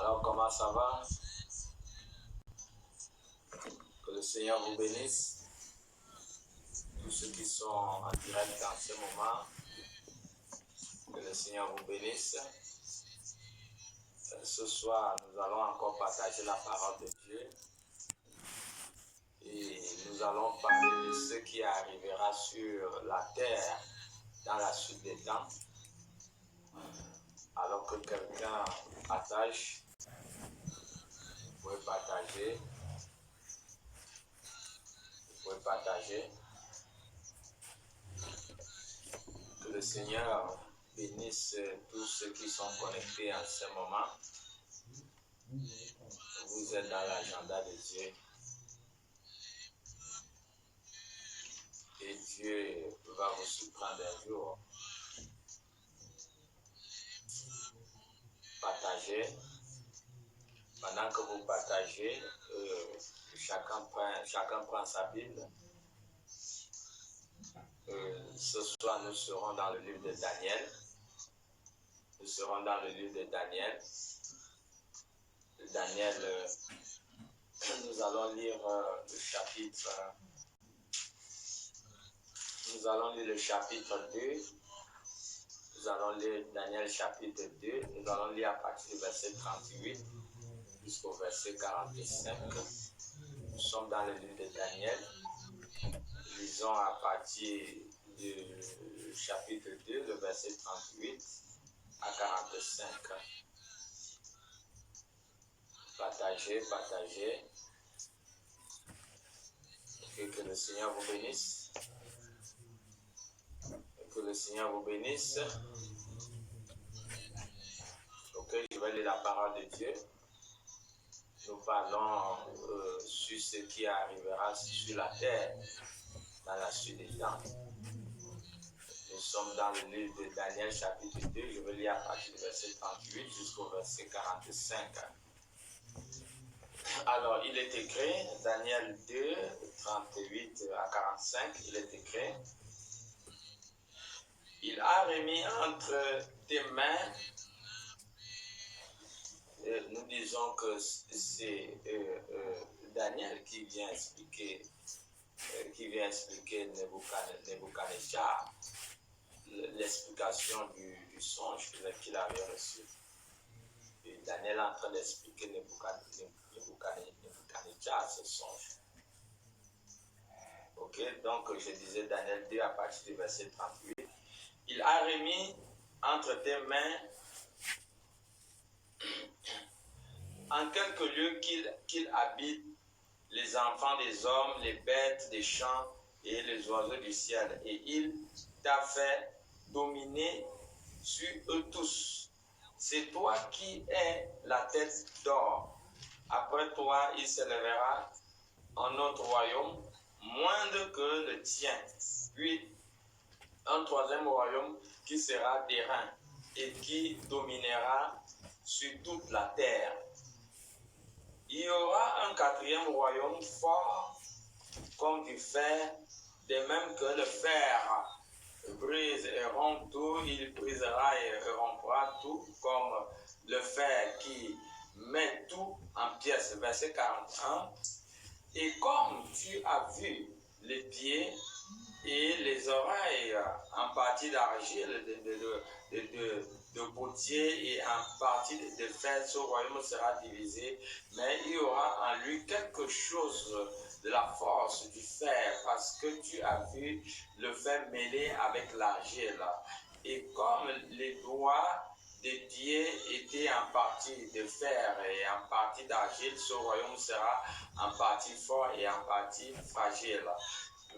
Alors, comment ça va? Que le Seigneur vous bénisse. Tous ceux qui sont en direct en ce moment, que le Seigneur vous bénisse. Ce soir, nous allons encore partager la parole de Dieu. Et nous allons parler de ce qui arrivera sur la terre dans la suite des temps. Alors que quelqu'un partage, vous pouvez partager. Vous pouvez partager. Que le Seigneur bénisse tous ceux qui sont connectés en ce moment. Vous êtes dans l'agenda de Dieu. Et Dieu va vous surprendre un jour. Partagez. Pendant que vous partagez, chacun prend sa Bible. Ce soir, nous serons dans le livre de Daniel. Nous serons dans le livre de Daniel. Daniel, nous allons lire le chapitre. Nous allons lire le chapitre 2. Nous allons lire Daniel chapitre 2. Nous allons lire à partir du verset 38 jusqu'au verset 45. Nous sommes dans le livre de Daniel. Lisons à partir du chapitre 2, le verset 38 à 45. Partagez. Et que le Seigneur vous bénisse. Que le Seigneur vous bénisse. Ok, je vais lire la parole de Dieu. Nous parlons sur ce qui arrivera sur la terre dans la suite des temps. Nous sommes dans le livre de Daniel chapitre 2. Je vais lire à partir du verset 38 jusqu'au verset 45. Alors, il est écrit, Daniel 2, 38 à 45, il est écrit, il a remis entre tes mains, nous disons que c'est Daniel qui vient expliquer Nebuchadnezzar l'explication du songe qu'il avait reçu. Et Daniel est en train d'expliquer Nebuchadnezzar ce songe. Ok, donc je disais Daniel 2 à partir du verset 38. Il a remis entre tes mains en quelques lieux qu'il habite les enfants des hommes, les bêtes des champs et les oiseaux du ciel. Et il t'a fait dominer sur eux tous. C'est toi qui es la tête d'or. Après toi, il s'élèvera un autre royaume, moindre que le tien. Puis, un troisième royaume qui sera d'airain et qui dominera sur toute la terre. Il y aura un quatrième royaume fort comme du fer, de même que le fer brise et rompt tout, il brisera et rompra tout, comme le fer qui met tout en pièces. Verset 41. Et comme tu as vu les pieds et les oreilles en partie d'argile, de potier et en partie de fer, ce royaume sera divisé, mais il y aura en lui quelque chose de la force du fer, parce que tu as vu le fer mêlé avec l'argile. Et comme les doigts des pieds étaient en partie de fer et en partie d'argile, ce royaume sera en partie fort et en partie fragile.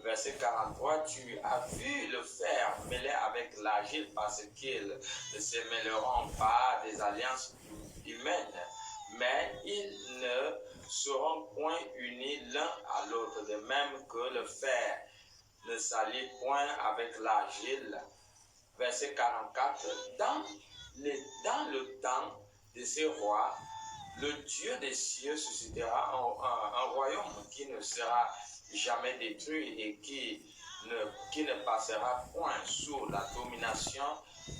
Verset 43, tu as vu le fer mêlé avec l'argile parce qu'ils ne se mêleront pas des alliances humaines, mais ils ne seront point unis l'un à l'autre, de même que le fer ne s'allie point avec l'argile. Verset 44, dans le temps de ces rois, le Dieu des cieux suscitera un royaume qui ne sera jamais détruit et qui ne passera point sous la domination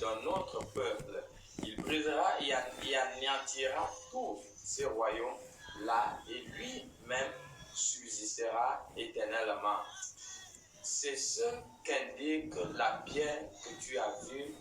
d'un autre peuple. Il brisera et anéantira tous ces royaumes-là et lui-même subsistera éternellement. C'est ce qu'indique la pierre que tu as vue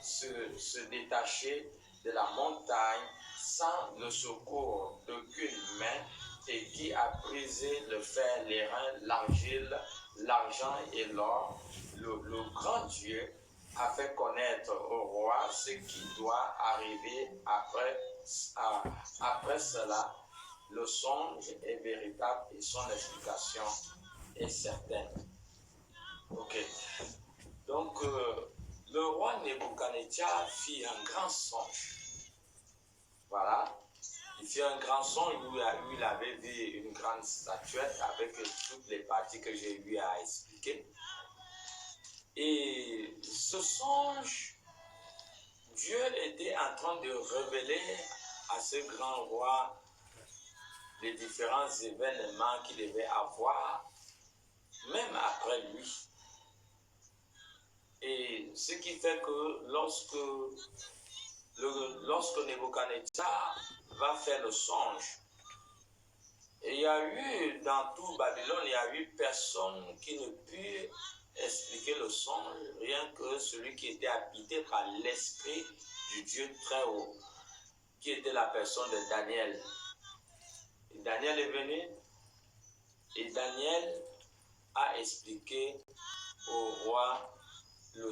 se détacher de la montagne sans le secours d'aucune main et qui a brisé le fer, l'airain, l'argile, l'argent et l'or. Le grand Dieu a fait connaître au roi ce qui doit arriver après cela. Le songe est véritable et son explication est certaine. Ok. Donc, le roi Nebuchadnezzar fit un grand songe. Voilà. Il fit un grand songe où il avait vu une grande statuette avec toutes les parties que j'ai eu à expliquer. Et ce songe, Dieu était en train de révéler à ce grand roi les différents événements qu'il devait avoir, même après lui. Et ce qui fait que lorsque Nebuchadnezzar va faire le songe, et il y a eu dans tout Babylone, il y a eu personne qui ne put expliquer le songe, rien que celui qui était habité par l'esprit du Dieu très haut, qui était la personne de Daniel. Et Daniel est venu, et Daniel a expliqué au roi le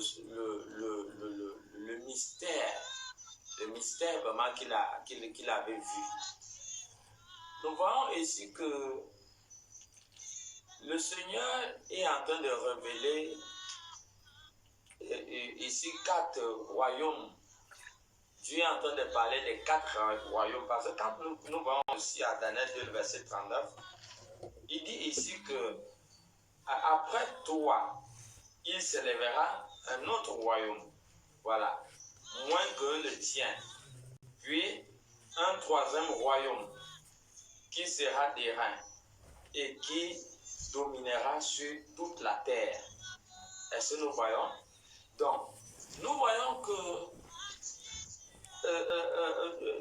mystère vraiment qu'il avait vu. Nous voyons ici que le Seigneur est en train de révéler ici 4 royaumes. Dieu est en train de parler des 4 royaumes. Parce que quand nous voyons aussi à Daniel 2, verset 39, il dit ici que après toi, il s'élèvera un autre royaume. Voilà. Moins que le tien. Puis un troisième royaume qui sera d'airain et qui dominera sur toute la terre. Est-ce que nous voyons? Donc, nous voyons que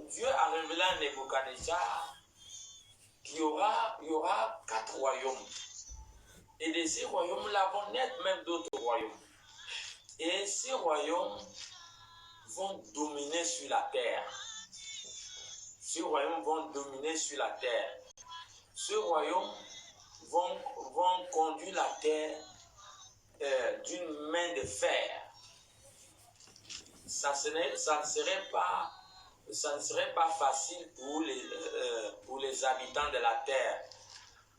Dieu a révélé à Nebuchadnezzar qu'il y aura 4 royaumes. Et de ces royaumes-là vont naître même d'autres royaumes. Et ces royaumes vont dominer sur la terre. Ces royaumes vont dominer sur la terre. Ces royaumes vont conduire la terre d'une main de fer. Ça ne serait pas facile pour les habitants de la terre.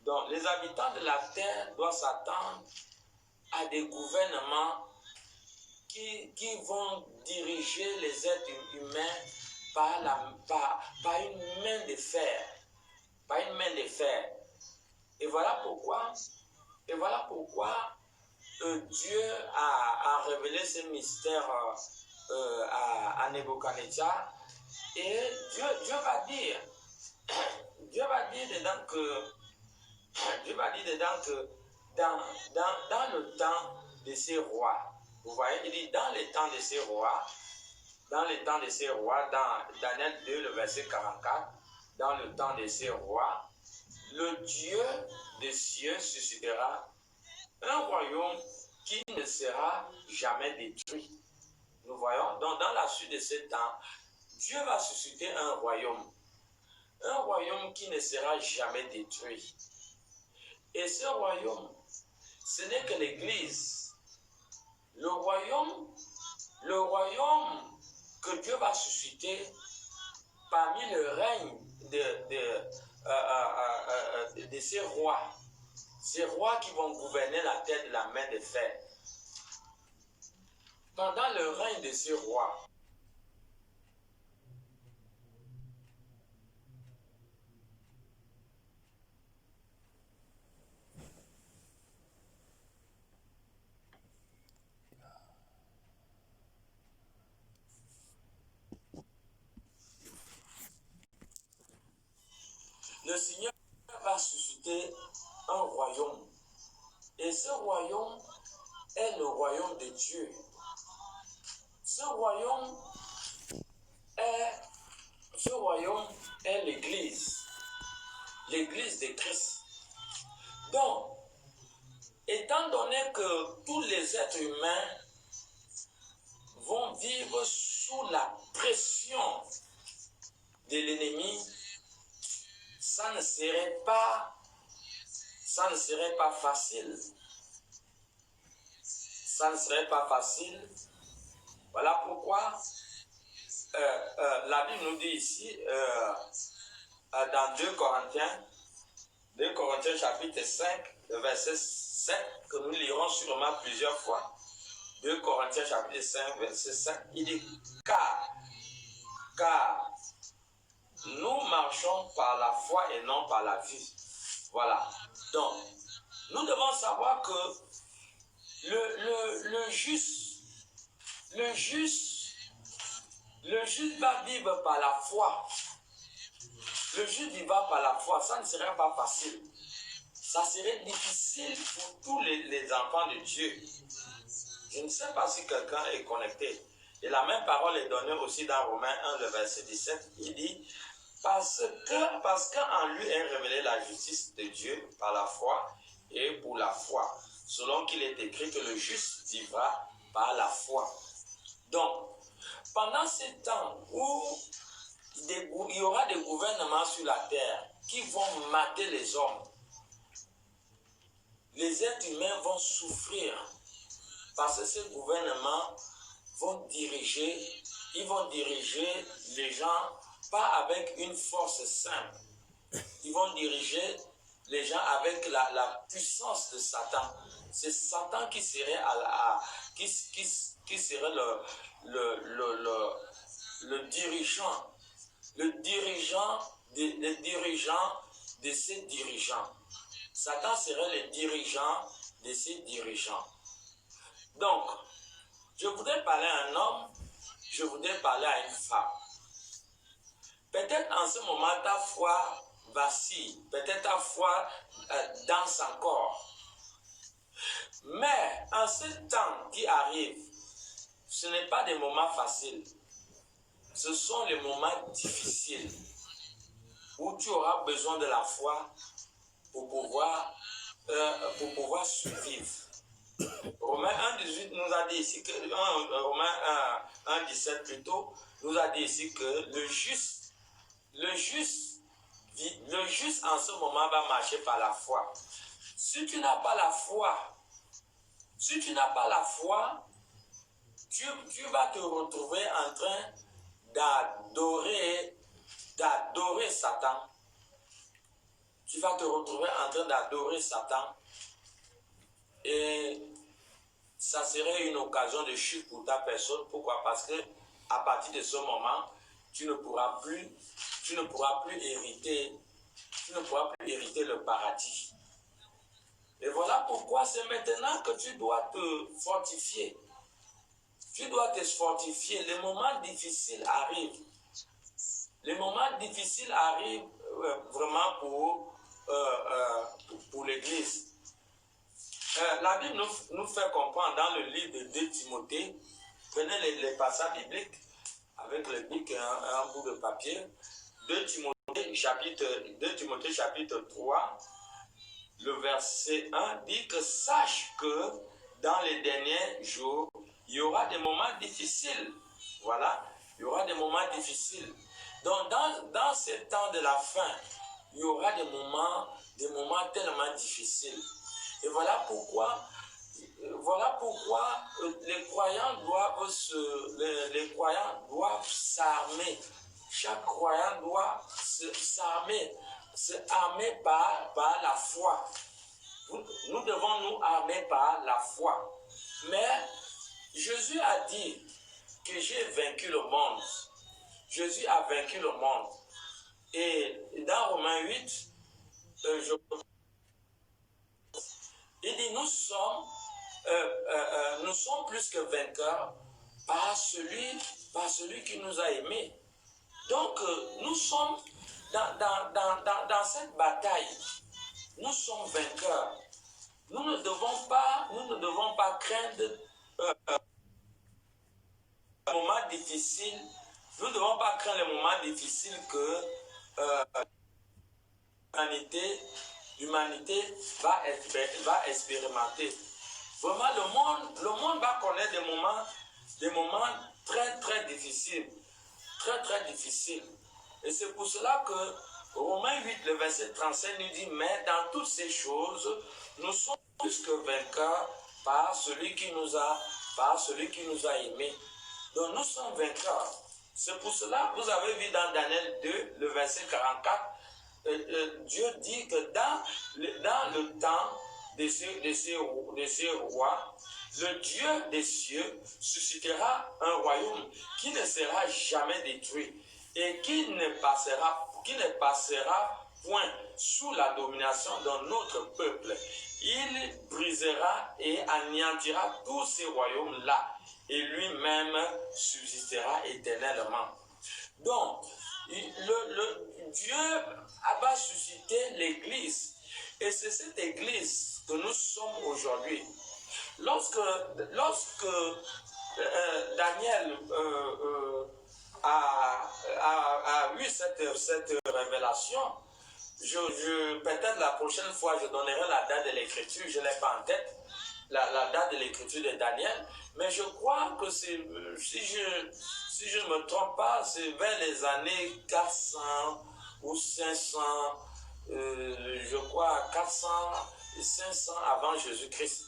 Donc, les habitants de la terre doivent s'attendre à des gouvernements qui vont diriger les êtres humains par une main de fer. Par une main de fer. Et voilà pourquoi Dieu a révélé ce mystère à Nebuchadnezzar. Et Dieu va dire dedans que dans le temps de ces rois, vous voyez, il dit dans les temps de ces rois, dans Daniel 2, le verset 44, dans le temps de ces rois, le Dieu des cieux suscitera un royaume qui ne sera jamais détruit. Nous voyons, donc dans la suite de ce temps, Dieu va susciter un royaume qui ne sera jamais détruit. Et ce royaume, ce n'est que l'Église. Le royaume que Dieu va susciter parmi le règne de ces rois qui vont gouverner la terre de la main de fer. Pendant le règne de ces rois, le Seigneur va susciter un royaume. Et ce royaume est le royaume de Dieu. Ce royaume est royaume est l'Église de Christ. Donc, étant donné que tous les êtres humains vont vivre sous la pression de l'ennemi, ça ne serait pas facile. Ça ne serait pas facile. Voilà pourquoi la Bible nous dit ici, dans 2 Corinthiens chapitre 5, verset 7, que nous lirons sûrement plusieurs fois. 2 Corinthiens chapitre 5, verset 7, il dit car nous marchons par la foi et non par la vue. Voilà. Donc, nous devons savoir que le juste va vivre par la foi. Le juste vivra par la foi. Ça ne serait pas facile. Ça serait difficile pour tous les enfants de Dieu. Je ne sais pas si quelqu'un est connecté. Et la même parole est donnée aussi dans Romains 1, le verset 17. Il dit, parce qu'en lui est révélée la justice de Dieu par la foi et pour la foi, selon qu'il est écrit que le juste vivra par la foi. Donc, pendant ces temps où il y aura des gouvernements sur la terre qui vont mater les hommes, les êtres humains vont souffrir parce que ces gouvernements vont diriger les gens pas avec une force simple. Ils vont diriger les gens avec la puissance de Satan. C'est Satan qui serait le dirigeant de ces dirigeants. Satan serait le dirigeant de ces dirigeants. Donc, je voudrais parler à un homme, je voudrais parler à une femme. Peut-être en ce moment, ta foi vacille, peut-être ta foi danse encore. Mais en ce temps qui arrive, ce n'est pas des moments faciles. Ce sont les moments difficiles où tu auras besoin de la foi pour pouvoir survivre. Romains 1,18 nous a dit ici que, Romains 1,17 plutôt, nous a dit ici que le juste en ce moment va marcher par la foi. Si tu n'as pas la foi, tu vas te retrouver en train d'adorer Satan. Tu vas te retrouver en train d'adorer Satan. Et ça serait une occasion de chute pour ta personne. Pourquoi? Parce que à partir de ce moment, tu ne pourras plus hériter le paradis. Et voilà pourquoi c'est maintenant que tu dois te fortifier. Tu dois te fortifier. Les moments difficiles arrivent. Les moments difficiles arrivent vraiment pour l'Église. La Bible nous fait comprendre dans le livre de 2 Timothée, prenez les passages bibliques avec le bic et un bout de papier. 2 Timothée chapitre 3, le verset 1 dit que sache que dans les derniers jours, il y aura des moments difficiles. Voilà, il y aura des moments difficiles. Donc dans ces temps de la fin, il y aura des moments tellement difficiles. Et voilà pourquoi les croyants doivent s'armer. Chaque croyant doit s'armer par la foi. Nous devons nous armer par la foi. Mais Jésus a dit que j'ai vaincu le monde. Jésus a vaincu le monde. Et dans Romains 8, il dit nous sommes plus que vainqueurs par celui qui nous a aimés. Donc nous sommes dans cette bataille. Nous sommes vainqueurs. Nous ne devons pas craindre un moment difficile Nous ne devons pas craindre les moments difficiles que l'humanité va expérimenter. Vraiment, le monde va connaître des moments très, très difficiles. Très, très difficiles. Et c'est pour cela que Romains 8, le verset 35 nous dit, mais dans toutes ces choses, nous sommes plus que vainqueurs par celui qui nous a aimés. Donc nous sommes vainqueurs. C'est pour cela que vous avez vu dans Daniel 2, le verset 44, Dieu dit que dans le temps de ces rois, le Dieu des cieux suscitera un royaume qui ne sera jamais détruit et qui ne passera point sous la domination d'un autre peuple. Il brisera et anéantira tous ces royaumes-là et lui-même subsistera éternellement. Donc, Dieu va susciter l'Église. Et c'est cette Église que nous sommes aujourd'hui. Lorsque Daniel a eu cette révélation, peut-être la prochaine fois, je donnerai la date de l'écriture, je ne l'ai pas en tête, la date de l'écriture de Daniel, mais je crois que si je ne me trompe pas, c'est vers les années 400 ou 500, je crois 400 et 500 avant Jésus-Christ.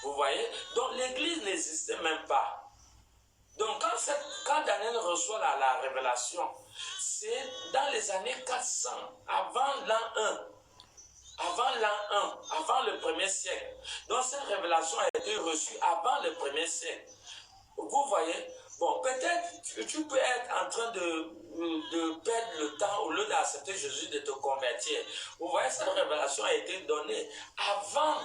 Vous voyez? Donc l'église n'existait même pas. Donc quand Daniel reçoit la révélation, c'est dans les années 400, avant l'an 1. Avant le 1er siècle. Donc cette révélation a été reçue avant le 1er siècle. Vous voyez? Bon, peut-être tu peux être en train de perdre le temps au lieu d'accepter Jésus, de te convertir. Vous voyez, cette révélation a été donnée avant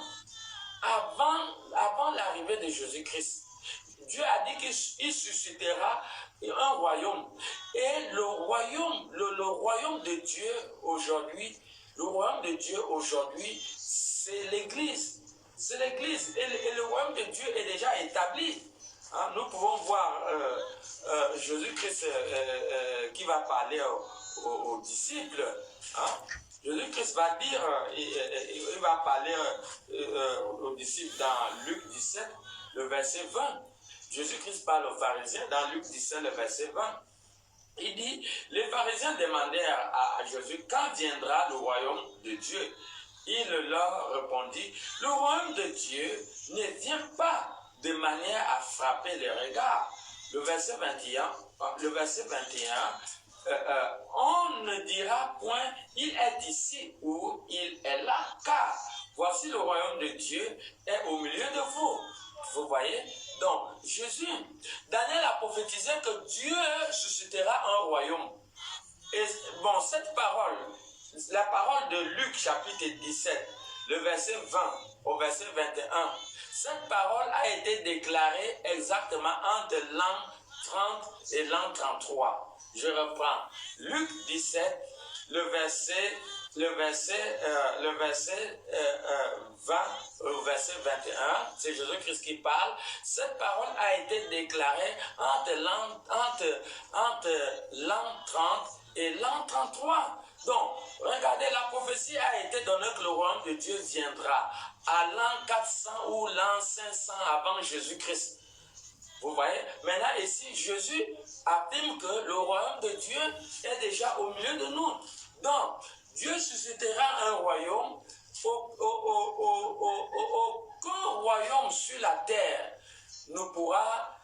l'arrivée de Jésus-Christ. Dieu a dit qu'il suscitera un royaume. Et le royaume de Dieu aujourd'hui, c'est l'Église. C'est l'Église. Et le royaume de Dieu est déjà établi. Hein, nous pouvons voir Jésus-Christ qui va parler aux disciples. Hein. Jésus-Christ va dire, il va parler aux disciples dans Luc 17, le verset 20. Jésus-Christ parle aux pharisiens dans Luc 17, le verset 20. Il dit, les pharisiens demandèrent à Jésus, quand viendra le royaume de Dieu? Il leur répondit, le royaume de Dieu ne vient pas de manière à frapper les regards. Le verset 21, on ne dira point, il est ici ou il est là, car voici le royaume de Dieu est au milieu de vous. Vous voyez? Donc, Daniel a prophétisé que Dieu suscitera un royaume. Et bon, cette parole, la parole de Luc chapitre 17, le verset 20 au verset 21, cette parole a été déclarée exactement entre l'an 30 et l'an 33. Je reprends. Luc 17, le verset 20 au verset 21, c'est Jésus-Christ qui parle. Cette parole a été déclarée entre l'an 30 et l'an 33. Donc, regardez, la prophétie a été donnée que le royaume de Dieu viendra à l'an 400 ou l'an 500 avant Jésus-Christ. Vous voyez? Maintenant, ici, Jésus affirme que le royaume de Dieu est déjà au milieu de nous. Donc, Dieu suscitera un royaume. Aucun royaume sur la terre ne pourra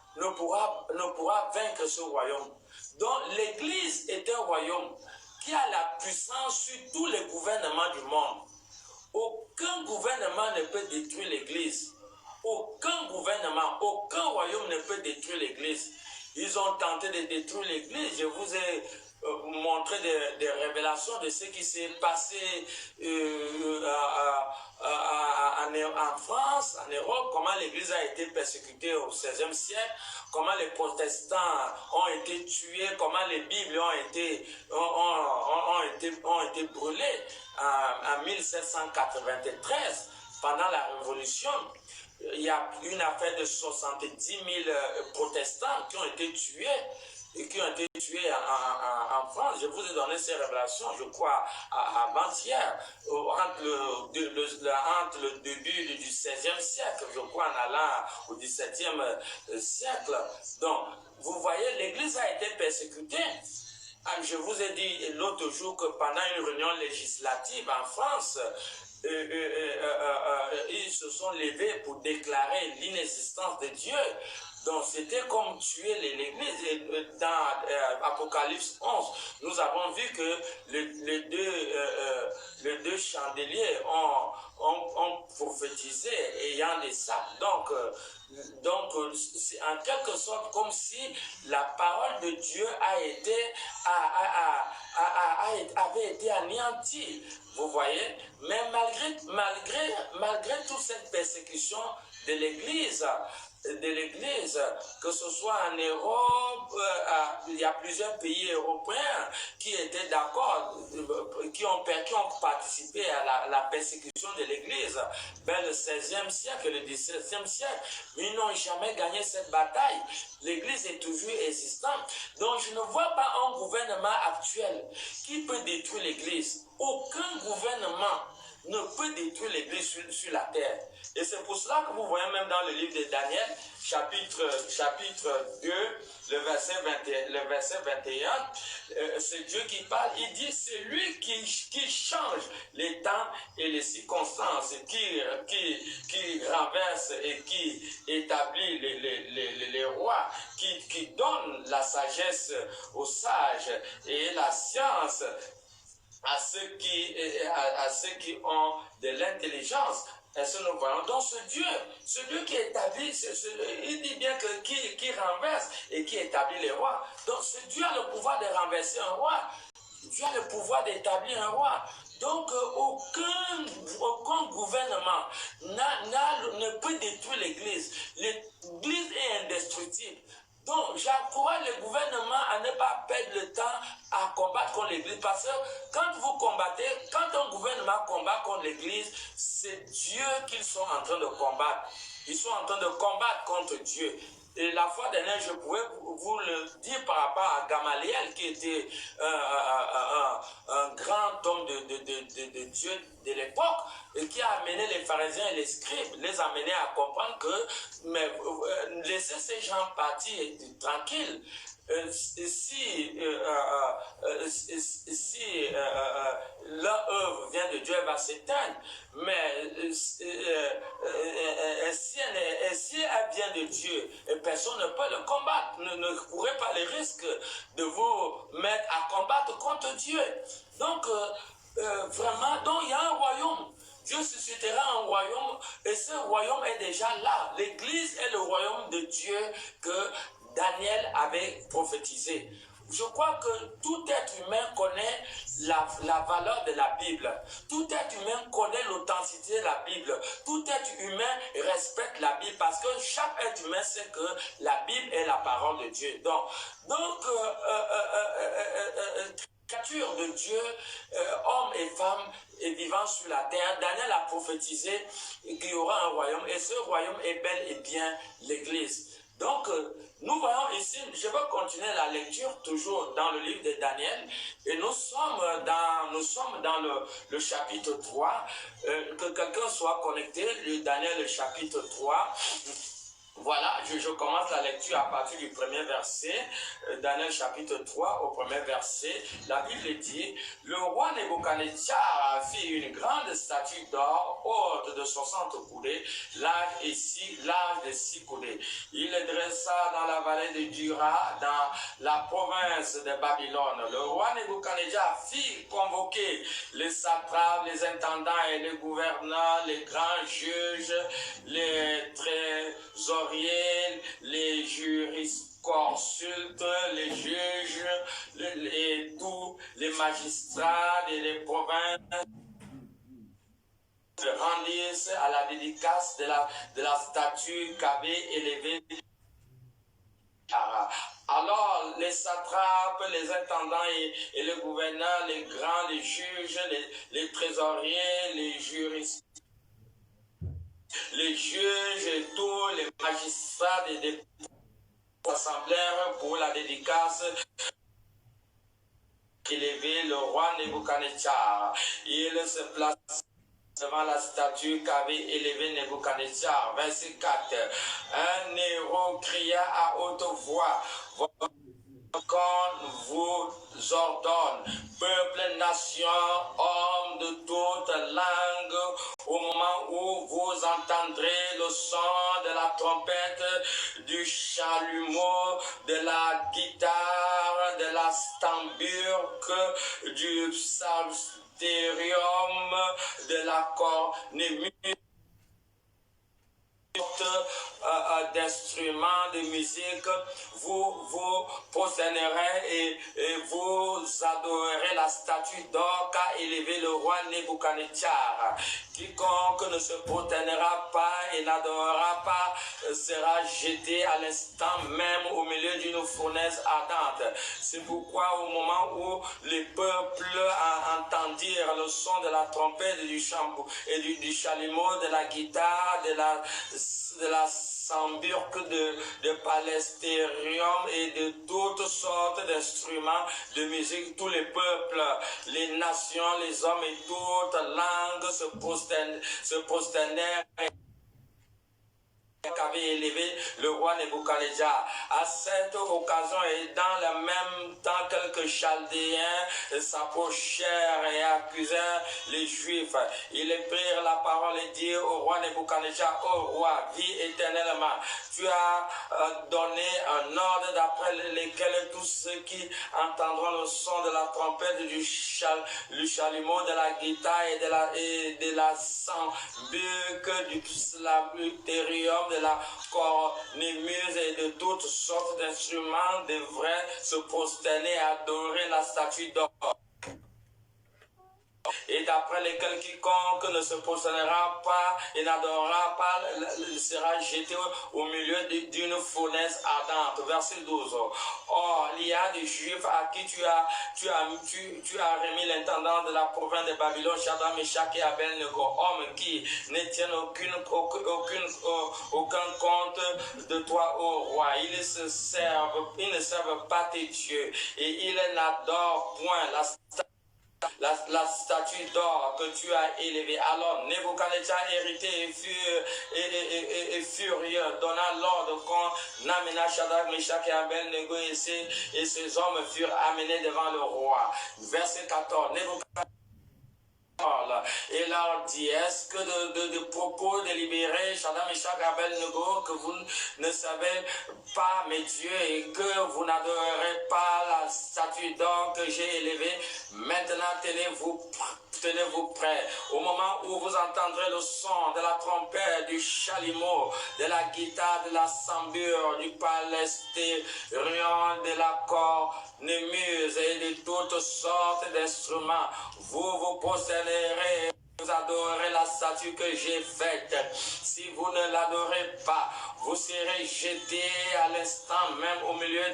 vaincre ce royaume. Donc, l'Église est un royaume qui a la puissance sur tous les gouvernements du monde. Aucun gouvernement ne peut détruire l'Église. Aucun gouvernement, aucun royaume ne peut détruire l'Église. Ils ont tenté de détruire l'Église. Je vous ai montré des révélations de ce qui s'est passé en France, en Europe, comment l'Église a été persécutée au XVIe siècle, comment les protestants ont été tués, comment les Bibles ont été brûlées en 1793 pendant la Révolution. Il y a une affaire de 70 000 protestants qui ont été tués. et qui ont été tués en France. Je vous ai donné ces révélations, je crois, avant-hier, entre le début du XVIe siècle, je crois, en allant au XVIIe siècle. Donc, vous voyez, l'Église a été persécutée. Je vous ai dit l'autre jour que pendant une réunion législative en France, ils se sont levés pour déclarer l'inexistence de Dieu. Donc c'était comme tuer l'Église. Dans Apocalypse 11, nous avons vu que les deux chandeliers ont prophétisé ayant des sacs. Donc c'est en quelque sorte comme si la parole de Dieu avait été anéantie. Vous voyez? Mais malgré toute cette persécution de l'Église, que ce soit en Europe, il y a plusieurs pays européens qui étaient d'accord, qui ont participé à la persécution de l'Église vers le XVIe siècle et le XVIIe siècle, mais ils n'ont jamais gagné cette bataille. L'Église est toujours existante. Donc je ne vois pas un gouvernement actuel qui peut détruire l'Église. Aucun gouvernement ne peut détruire l'Église sur la terre. Et c'est pour cela que vous voyez même dans le livre de Daniel, chapitre 2, le verset 21, c'est Dieu qui parle. Il dit, c'est lui qui change les temps et les circonstances, qui renverse et qui établit les rois, qui donne la sagesse aux sages et la science à ceux qui ont de l'intelligence. Est-ce que nous voyons? Donc ce Dieu qui établit, il dit bien que qui renverse et qui établit les rois. Donc ce Dieu a le pouvoir de renverser un roi. Dieu a le pouvoir d'établir un roi. Donc aucun gouvernement ne peut détruire l'Église. L'Église est indestructible. Donc, j'encourage le gouvernement à ne pas perdre le temps à combattre contre l'Église. Parce que quand vous combattez, quand un gouvernement combat contre l'Église, c'est Dieu qu'ils sont en train de combattre. Ils sont en train de combattre contre Dieu. Et la fois dernière, je pouvais vous le dire par rapport à Gamaliel, qui était un grand homme de Dieu de l'époque, et qui a amené les pharisiens et les scribes, les a amenés à comprendre que laissez ces gens partir tranquilles. Si leur œuvre vient de Dieu, elle va s'éteindre. Mais si elle vient de Dieu, personne ne peut le combattre. Ne courez pas le risque de vous mettre à combattre contre Dieu. Donc, vraiment, il y a un royaume. Dieu suscitera un royaume et ce royaume est déjà là. L'Église est le royaume de Dieu que Daniel avait prophétisé. Je crois que tout être humain connaît la valeur de la Bible. Tout être humain connaît l'authenticité de la Bible. Tout être humain respecte la Bible parce que chaque être humain sait que la Bible est la parole de Dieu. Donc créature de Dieu, hommes et femmes et vivant sur la terre, Daniel a prophétisé qu'il y aura un royaume et ce royaume est bel et bien l'Église. Donc, nous voyons ici, je vais continuer la lecture toujours dans le livre de Daniel et nous sommes dans le chapitre 3, que quelqu'un soit connecté, le Daniel le chapitre 3. Voilà, je commence la lecture à partir du premier verset, Daniel chapitre 3 au premier verset. La Bible dit, le roi Nebuchadnezzar fit une grande statue d'or haute de 60 coudées, large de 6 coudées. Il le dressa dans la vallée de Dura, dans la province de Babylone. Le roi Nebuchadnezzar fit convoquer les satrapes, les intendants et les gouverneurs, les grands juges, les trésoriers, les jurisconsultes, les juges, et tous les magistrats et les provinces rendissent à la dédicace de la statue qu'avait élevée. Alors les satrapes, les intendants et les gouverneurs, les grands, les juges, les trésoriers, les juristes, les juges et tous les magistrats des assemblèrent pour la dédicace élevé le roi Nebuchadnezzar. Il se place devant la statue qu'avait élevée Nebuchadnezzar. Verset 4. Un héros cria à haute voix, quand vous ordonne, peuple, nation, hommes de toute langue, au moment où vous entendrez le son de la trompette, du chalumeau, de la guitare, de la stamburque, du psalterium, de la cornemuse, d'instruments de musique, vous vous prosternerez et vous adorerez la statue d'or qu'a élevé le roi Nebuchadnezzar. Quiconque ne se prosternera pas et n'adorera pas sera jeté à l'instant même au milieu d'une fournaise ardente. C'est pourquoi au moment où les peuples entendirent le son de la trompette, du chalumeau, de la guitare, de la samburque, de palestérium et de toutes sortes d'instruments de musique, tous les peuples, les nations, les hommes et toutes langues se prosternèrent qu'avait élevé le roi Nebuchadnezzar. À cette occasion et dans le même temps, quelques Chaldéens s'approchèrent et accusèrent les Juifs. Ils prirent la parole et dirent au roi Nebuchadnezzar: ô roi, vis éternellement. Tu as donné un ordre d'après lequel tous ceux qui entendront le son de la trompette, du chalumeau, de la guitare et de la samburque, du psalterium, de la cornemuse et de toutes sortes d'instruments devraient se prosterner et adorer la statue d'or. Et d'après lesquels quiconque ne se prosternera pas et n'adorera pas sera jeté au milieu d'une fournaise ardente. Verset 12. Or, il y a des Juifs à qui tu as remis l'intendant de la province de Babylone, Shadrach, Meshach et Abednego, hommes qui ne tiennent aucun compte de toi, ô roi. Ils ne servent pas tes dieux et ils n'adorent point la statue d'or que tu as élevée. Alors Nebuchadnezzar, irrité et furieux, donna l'ordre qu'on amena Shadrach, Meshach et Abednego, et ces hommes furent amenés devant le roi. Verset 14. Nebuchadnezzar et leur dit: est-ce que de propos délibérés, Shadrach, Meshach et Abednego, que vous ne savez pas mes dieux et que vous n'adorerez pas la statue d'or que j'ai élevée? Maintenant tenez-vous prêts. Au moment où vous entendrez le son de la trompette, du chalumeau, de la guitare, de la sambure, du palestérion, de la cornemuse et de toutes sortes d'instruments, vous vous prosternerez, vous adorerez la statue que j'ai faite. Si vous ne l'adorez pas, vous serez jetés à l'instant même au milieu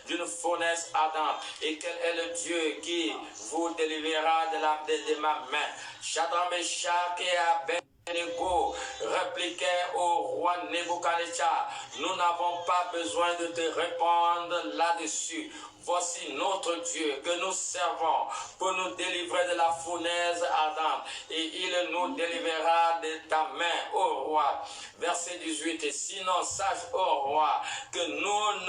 d'une fournaise ardente. Et quel est le Dieu qui vous délivrera de ma main? Shadrach, Meshach et Abednego répliquaient au roi Nebuchadnezzar: nous n'avons pas besoin de te répondre là-dessus. Voici notre Dieu que nous servons pour nous délivrer de la fournaise ardente, et il nous délivrera de ta main, ô roi. Verset 18. Et sinon, sache, ô roi, que nous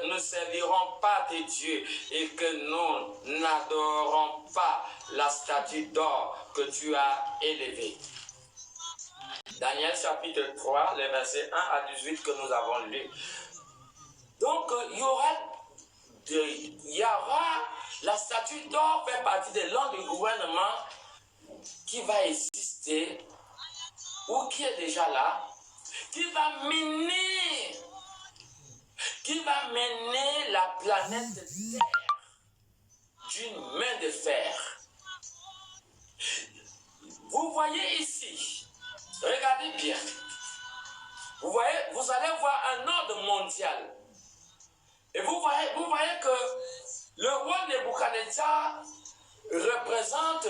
ne servirons pas tes dieux et que nous n'adorons pas la statue d'or que tu as élevée. Daniel chapitre 3, les versets 1 à 18 que nous avons lus. Donc, il y aura la statue d'or fait partie des langues du gouvernement qui va exister ou qui est déjà là, qui va mener la planète Terre d'une main de fer. Vous voyez ici, regardez bien, vous allez voir un ordre mondial. Et vous voyez que le roi Nebuchadnezzar représente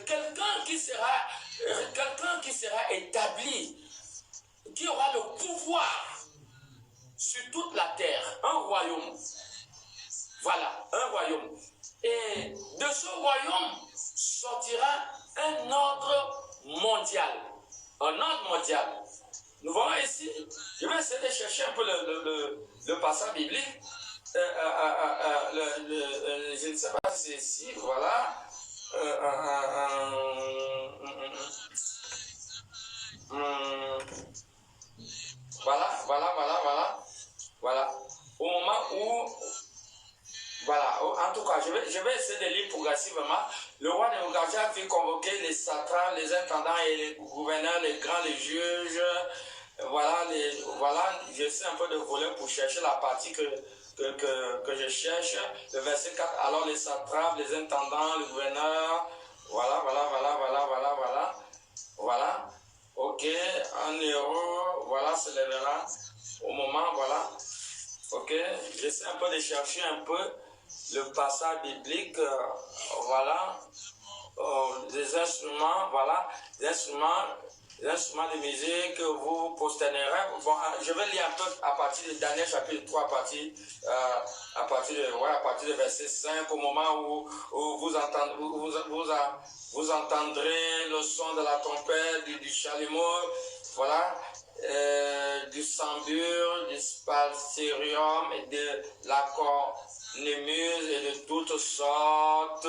quelqu'un quelqu'un qui sera établi, qui aura le pouvoir sur toute la terre, un royaume. Voilà, un royaume. Et de ce royaume sortira un ordre mondial. Un ordre mondial. Nous voyons ici, je vais essayer de chercher un peu le passage biblique. Je ne sais pas si c'est ici, voilà. Voilà. Au moment où, voilà, en tout cas, je vais essayer de lire progressivement. Le roi Nebuchadnezzar fit convoquer les satrapes, les intendants et les gouverneurs, les grands, les juges. Voilà, j'essaie un peu de voler pour chercher la partie que je cherche. Le verset 4, alors les satrapes, les intendants, les gouverneurs. Voilà. Ok, un héros, voilà, se lèvera au moment, voilà. Ok, j'essaie un peu de chercher un peu le passage biblique, voilà. Des instruments, voilà, des instruments de musique que vous prosternerez. Bon, je vais lire un peu à partir de Daniel chapitre 3, à partir de verset 5, au moment où vous entendrez le son de la trompette, du chalumeau, voilà, du sambur, du spalsérium et de la cornemuse et de toutes sortes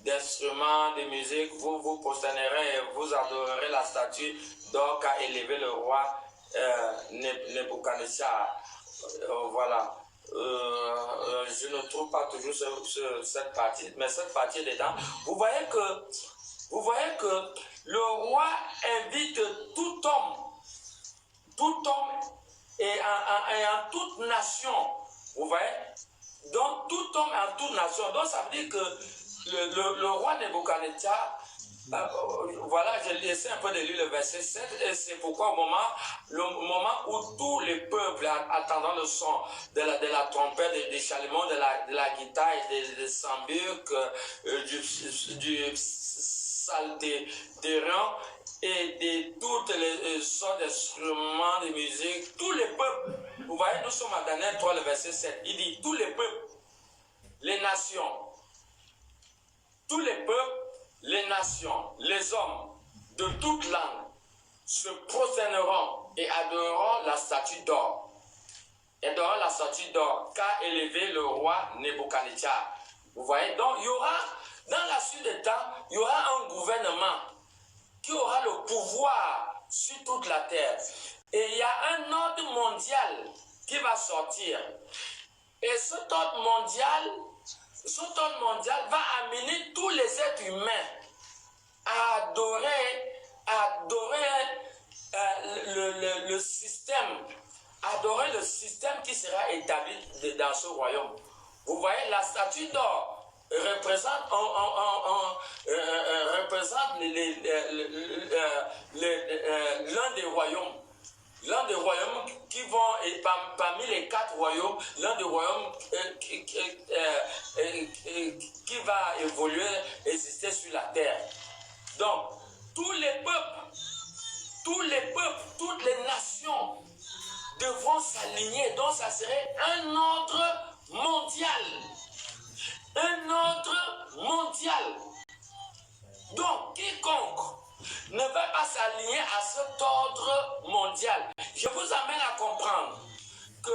d'instruments de musique. Vous vous prosternerez et vous adorerez la statue d'or qu'a élevé le roi Nebuchadnezzar. Voilà. Je ne trouve pas toujours cette partie, mais cette partie est dedans. Vous voyez que le roi invite tout homme et en toute nation. Vous voyez? Donc tout homme et en toute nation. Donc ça veut dire que le roi Nebuchadnezzar, voilà, j'ai laissé un peu de lire le verset 7, et c'est pourquoi le moment où tous les peuples, attendant le son de la trompette, des chalumeaux, de la guitare, des sambucs, du psaltéron et de toutes les sortes d'instruments de musique, tous les peuples, vous voyez, nous sommes à Daniel 3, le verset 7, il dit tous les peuples, les nations, tous les peuples, les nations, les hommes de toute langue se prosterneront et adoreront la statue d'or. Adoreront la statue d'or qu'a élevé le roi Nebuchadnezzar. Vous voyez, donc il y aura, dans la suite des temps, il y aura un gouvernement qui aura le pouvoir sur toute la terre. Et il y a un ordre mondial qui va sortir. Et cet ordre mondial va amener tous les êtres humains à adorer le système, qui sera établi dans ce royaume. Vous voyez, la statue d'or représente l'un des royaumes. L'un des royaumes qui vont, et parmi les 4 royaumes, l'un des royaumes qui va évoluer, exister sur la terre. Donc, tous les peuples, toutes les nations devront s'aligner. Donc, ça serait un ordre mondial. Un ordre mondial. Donc, quiconque ne va pas s'aligner à cet ordre mondial. Je vous amène à comprendre que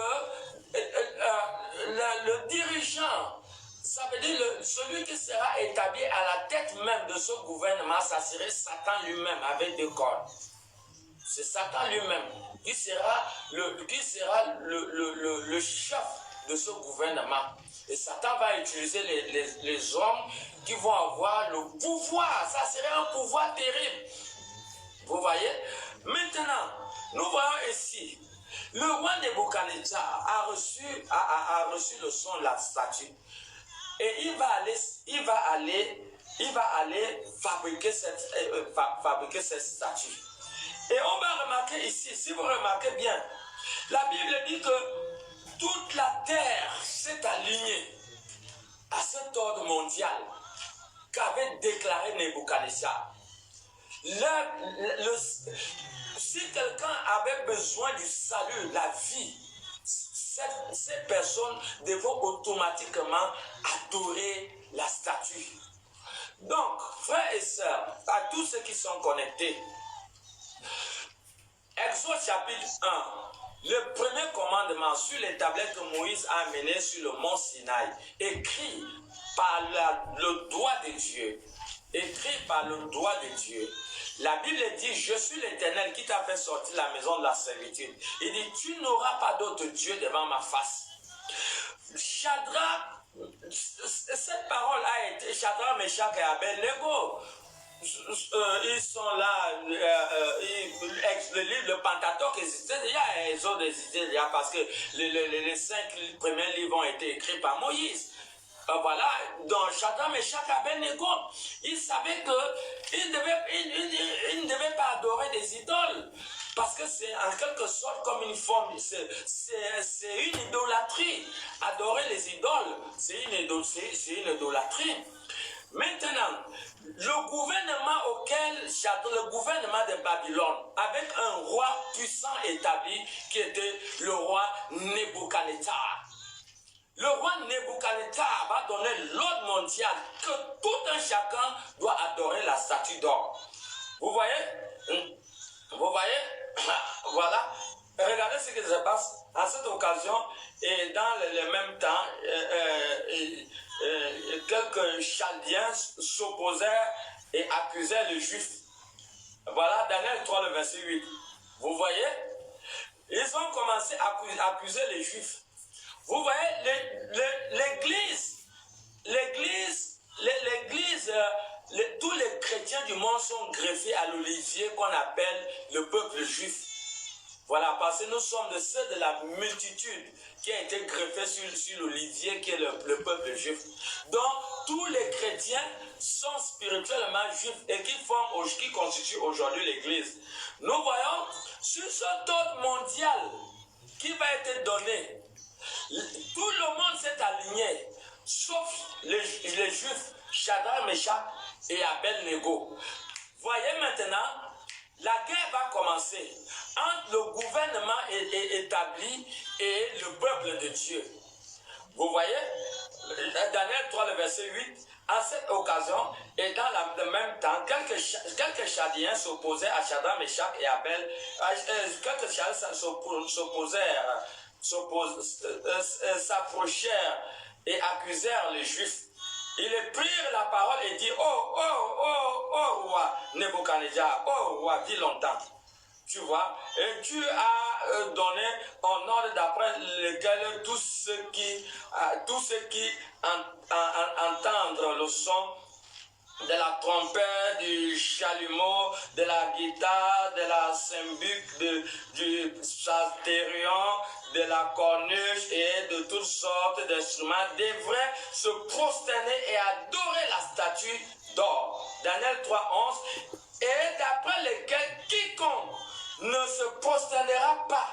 le dirigeant, ça veut dire celui qui sera établi à la tête même de ce gouvernement, ça serait Satan lui-même avec 2 cornes. C'est Satan lui-même qui sera le chef de ce gouvernement. Et Satan va utiliser les hommes qui vont avoir le pouvoir. Ça serait un pouvoir terrible. Vous voyez? Maintenant, nous voyons ici, le roi Nebuchadnezzar a reçu le son de la statue. Et il va aller fabriquer cette statue. Et on va remarquer ici, si vous remarquez bien, la Bible dit que toute la terre s'est alignée à cet ordre mondial qu'avait déclaré Nebuchadnezzar. Si quelqu'un avait besoin du salut, la vie, ces personnes devront automatiquement adorer la statue. Donc, frères et sœurs, à tous ceux qui sont connectés, Exode chapitre 1, le premier commandement sur les tablettes que Moïse a amenées sur le mont Sinaï, écrit par le doigt de Dieu, La Bible dit, je suis l'Éternel qui t'a fait sortir de la maison de la servitude. Il dit, tu n'auras pas d'autre Dieu devant ma face. Shadrach, cette parole a été, Shadrach, Meshach et Abednego, ils sont là, le livre, le Pentateuque existait déjà, Exode existait déjà parce que les 5 premiers livres ont été écrits par Moïse. Voilà, dans Shadrach, Meshach et Abednego, ils savaient qu'ils ne devaient pas adorer des idoles. Parce que c'est en quelque sorte comme une forme, c'est une idolâtrie. Adorer les idoles, c'est une idolâtrie. Maintenant, le gouvernement de Babylone, avec un roi puissant établi qui était le roi Nebuchadnezzar. Le roi Nebuchadnezzar va donner l'ordre mondial que tout un chacun doit adorer la statue d'or. Vous voyez? Voilà. Regardez ce qui se passe à cette occasion et dans le même temps, quelques Chaldéens s'opposèrent et accusèrent les Juifs. Voilà, Daniel 3, le verset 8. Vous voyez? Ils ont commencé à accuser les Juifs. Vous voyez, tous les chrétiens du monde sont greffés à l'olivier qu'on appelle le peuple juif. Voilà, parce que nous sommes de ceux de la multitude qui a été greffé sur l'olivier qui est le peuple juif. Donc, tous les chrétiens sont spirituellement juifs et qui constituent aujourd'hui l'Église. Nous voyons sur ce ordre mondial qui va être donné, tout le monde s'est aligné, sauf les Juifs, Shadrach, Meshach et Abednego. Voyez maintenant, la guerre va commencer entre le gouvernement établi et le peuple de Dieu. Vous voyez, Daniel 3, le verset 8, à cette occasion et dans le même temps, quelques Chaldéens s'opposaient à Shadrach, Meshach et Abel. Quelques Chaldéens s'approchèrent et accusèrent les Juifs. Ils prirent la parole et dirent, oh, roi Nebuchadnezzar, oh, roi, dis longtemps. Tu vois, et tu as donné un ordre d'après lequel tous ceux qui entendent le son de la trompette, du chalumeau, de la guitare, de la cymbale, du psalterion, de la cornuche et de toutes sortes d'instruments devraient se prosterner et adorer la statue d'or. Daniel 3, 11. Et d'après lesquels quiconque ne se prosternera pas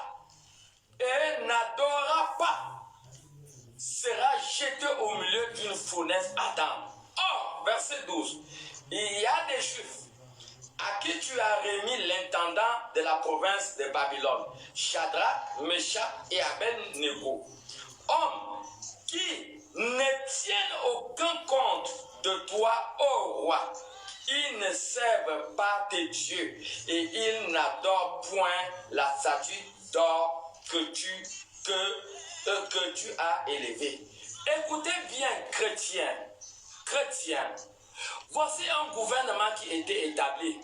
et n'adorera pas sera jeté au milieu d'une fournaise ardente. Or, verset 12, il y a des Juifs à qui tu as remis l'intendant de la province de Babylone, Shadrach, Meshach et Abednego, hommes qui ne tiennent aucun compte de toi, ô roi. Ils ne servent pas tes dieux et ils n'adorent point la statue d'or que tu as élevée. Écoutez bien, chrétiens, voici un gouvernement qui était établi.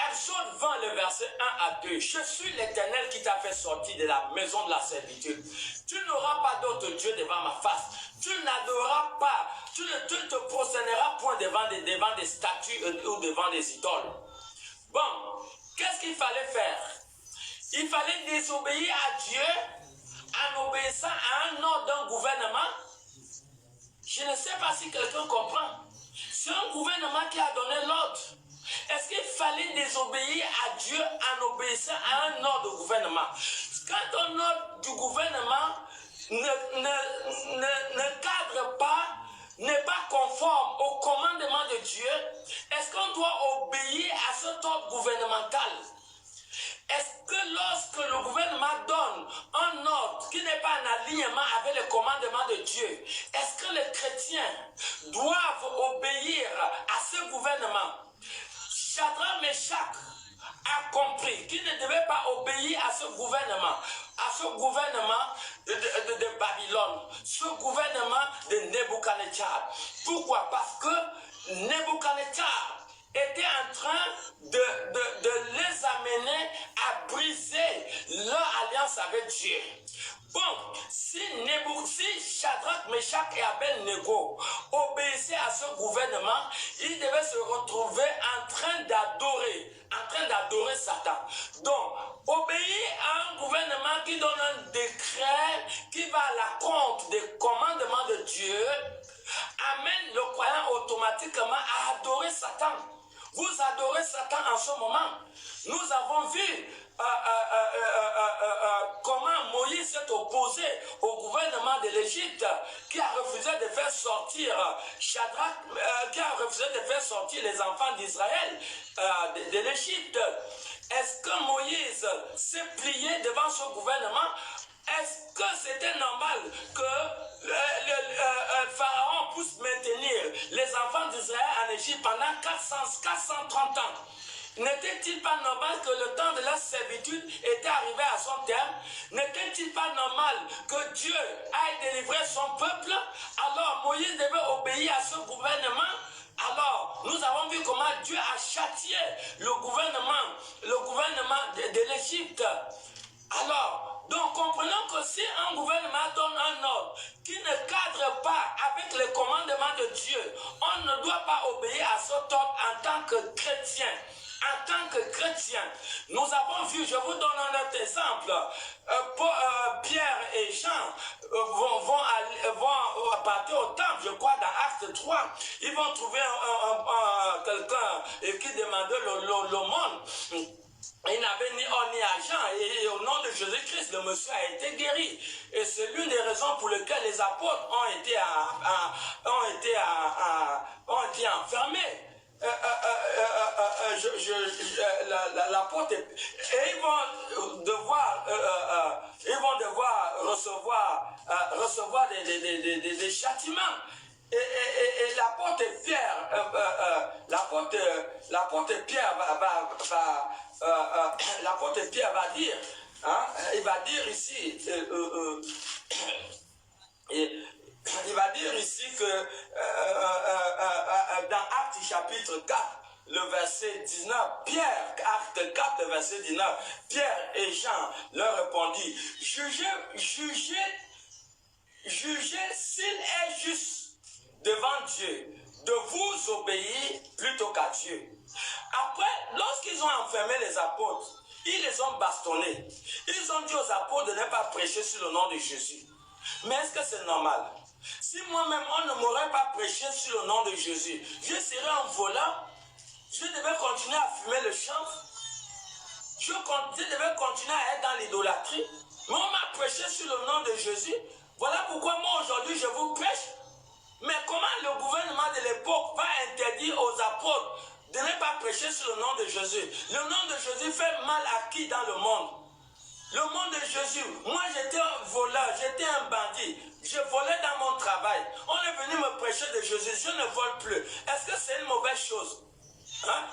Exode 20, le verset 1 à 2. Je suis l'Éternel qui t'a fait sortir de la maison de la servitude. Tu n'auras pas d'autre Dieu devant ma face. Tu n'adoreras pas, tu ne te prosterneras point devant des statues ou devant des idoles. Bon, qu'est-ce qu'il fallait faire? Il fallait désobéir à Dieu en obéissant à un ordre d'un gouvernement. Je ne sais pas si quelqu'un comprend. C'est un gouvernement qui a donné l'ordre. Est-ce qu'il fallait désobéir à Dieu en obéissant à un ordre du gouvernement? Quand un ordre du gouvernement ne cadre pas n'est pas conforme au commandement de Dieu, est-ce qu'on doit obéir à cet ordre gouvernemental? Est-ce que lorsque le gouvernement donne un ordre qui n'est pas en alignement avec le commandement de Dieu, est-ce que les chrétiens doivent obéir à ce gouvernement? Shadrach, Meshach a compris qu'il ne devait pas obéir à ce gouvernement de Babylone, ce gouvernement de Nebuchadnezzar. Pourquoi? Parce que Nebuchadnezzar était en train de les amener à briser leur alliance avec Dieu. Bon, si Shadrach, Meshach et Abednego obéissaient à ce gouvernement, ils devaient se retrouver en train d'adorer Satan. Donc, obéir à un gouvernement qui donne un décret qui va à la compte des commandements de Dieu amène le croyant automatiquement à adorer Satan. Vous adorez Satan en ce moment. Nous avons vu comment Moïse s'est opposé au gouvernement de l'Égypte qui a refusé de faire sortir Shadrach, qui a refusé de faire sortir les enfants d'Israël de l'Égypte. Est-ce que Moïse s'est plié devant ce gouvernement? Est-ce que c'était normal que Pharaon puisse maintenir les enfants d'Israël en Égypte pendant 430 ans? N'était-il pas normal que le temps de la servitude était arrivé à son terme? N'était-il pas normal que Dieu aille délivrer son peuple? Alors Moïse devait obéir à ce gouvernement. Alors, nous avons vu comment Dieu a châtié le gouvernement de l'Égypte. Alors, donc comprenons que si un gouvernement donne un ordre qui ne cadre pas avec les commandements de Dieu, on ne doit pas obéir à cet ordre en tant que chrétien. En tant que chrétien, nous avons vu, je vous donne un autre exemple, Pierre et Jean vont partir au temple, je crois dans Acte 3, ils vont trouver quelqu'un qui demandait l'aumône. Il n'avait ni or ni argent, et au nom de Jésus-Christ, le monsieur a été guéri. Et c'est l'une des raisons pour lesquelles les apôtres ont été enfermés. L'apôtre, et ils vont devoir recevoir des châtiments. Et l'apôtre Pierre va dire, il va dire ici, il va dire ici que dans Actes chapitre 4, le verset 19, Acte 4, le verset 19, Pierre et Jean leur répondit, jugez s'il est juste devant Dieu de vous obéir plutôt qu'à Dieu. Après, lorsqu'ils ont enfermé les apôtres, ils les ont bastonnés. Ils ont dit aux apôtres de ne pas prêcher sur le nom de Jésus. Mais est-ce que c'est normal? Si moi-même, on ne m'aurait pas prêché sur le nom de Jésus, je serais un volant, je devais continuer à fumer le chanvre, je devais continuer à être dans l'idolâtrie, mais on m'a prêché sur le nom de Jésus. Voilà pourquoi moi aujourd'hui je vous prêche. Mais comment le gouvernement de l'époque va interdire aux apôtres de ne pas prêcher sur le nom de Jésus? Le nom de Jésus fait mal à qui dans le monde? Le monde de Jésus, moi j'étais un voleur, j'étais un bandit, je volais dans mon travail. On est venu me prêcher de Jésus, je ne vole plus. Est-ce que c'est une mauvaise chose?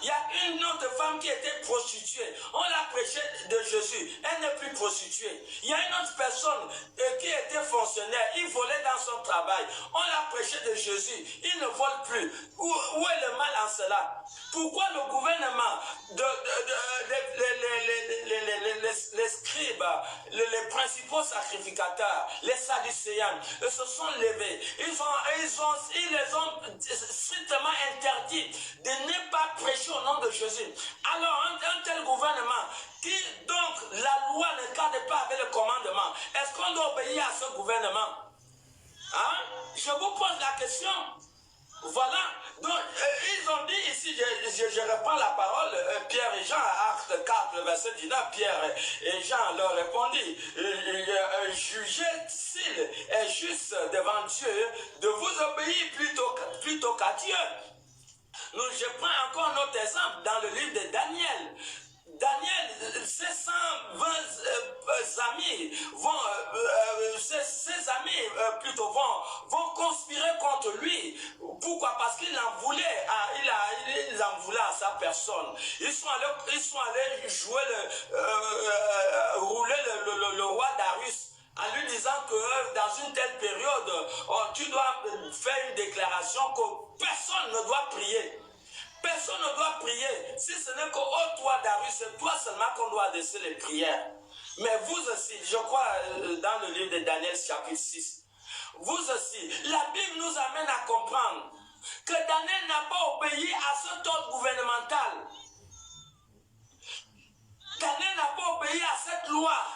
Il y a une autre femme qui était prostituée. On l'a prêché de Jésus. Elle n'est plus prostituée. Il y a une autre personne qui était fonctionnaire. Il volait dans son travail. On l'a prêché de Jésus. Il ne vole plus. Où est le mal en cela? Pourquoi le gouvernement, les scribes, les principaux sacrificateurs, les sadducéens, se sont levés? Ils les ont strictement interdit de ne pas prêcher au nom de Jésus. Alors un tel gouvernement qui donc la loi ne cadre pas avec le commandement, est-ce qu'on doit obéir à ce gouvernement? Je vous pose la question. Voilà. Donc ils ont dit ici, je reprends la parole, Pierre et Jean, Acte 4, le verset 19, Pierre et Jean leur répondit, jugez s'il qu'il est juste devant Dieu de vous obéir plutôt qu'à Dieu. Je prends encore un autre exemple dans le livre de Daniel. Daniel, ses 120 amis vont conspirer contre lui. Pourquoi? Parce qu'il en voulait, ils en voulaient à sa personne. Ils sont allés jouer rouler le roi Darius, en lui disant que dans une telle période, tu dois faire une déclaration que personne ne doit prier. Personne ne doit prier, si ce n'est qu'au toi Darius, c'est toi seulement qu'on doit adresser les prières. Mais vous aussi, je crois dans le livre de Daniel chapitre 6, vous aussi, la Bible nous amène à comprendre que Daniel n'a pas obéi à cet ordre gouvernemental. Daniel n'a pas obéi à cette loi.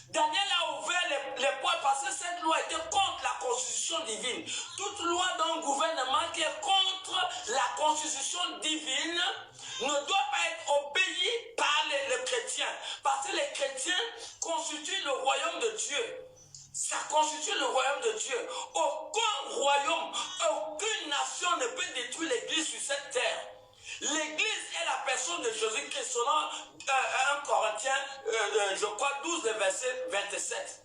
Daniel a ouvert les portes parce que cette loi était contre la constitution divine. Toute loi d'un gouvernement qui est contre la constitution divine ne doit pas être obéie par les chrétiens. Parce que les chrétiens constituent le royaume de Dieu. Ça constitue le royaume de Dieu. Aucun royaume, aucune nation ne peut détruire l'église sur cette terre. L'église est la personne de Jésus-Christ selon 1 Corinthiens, je crois 12, verset 27.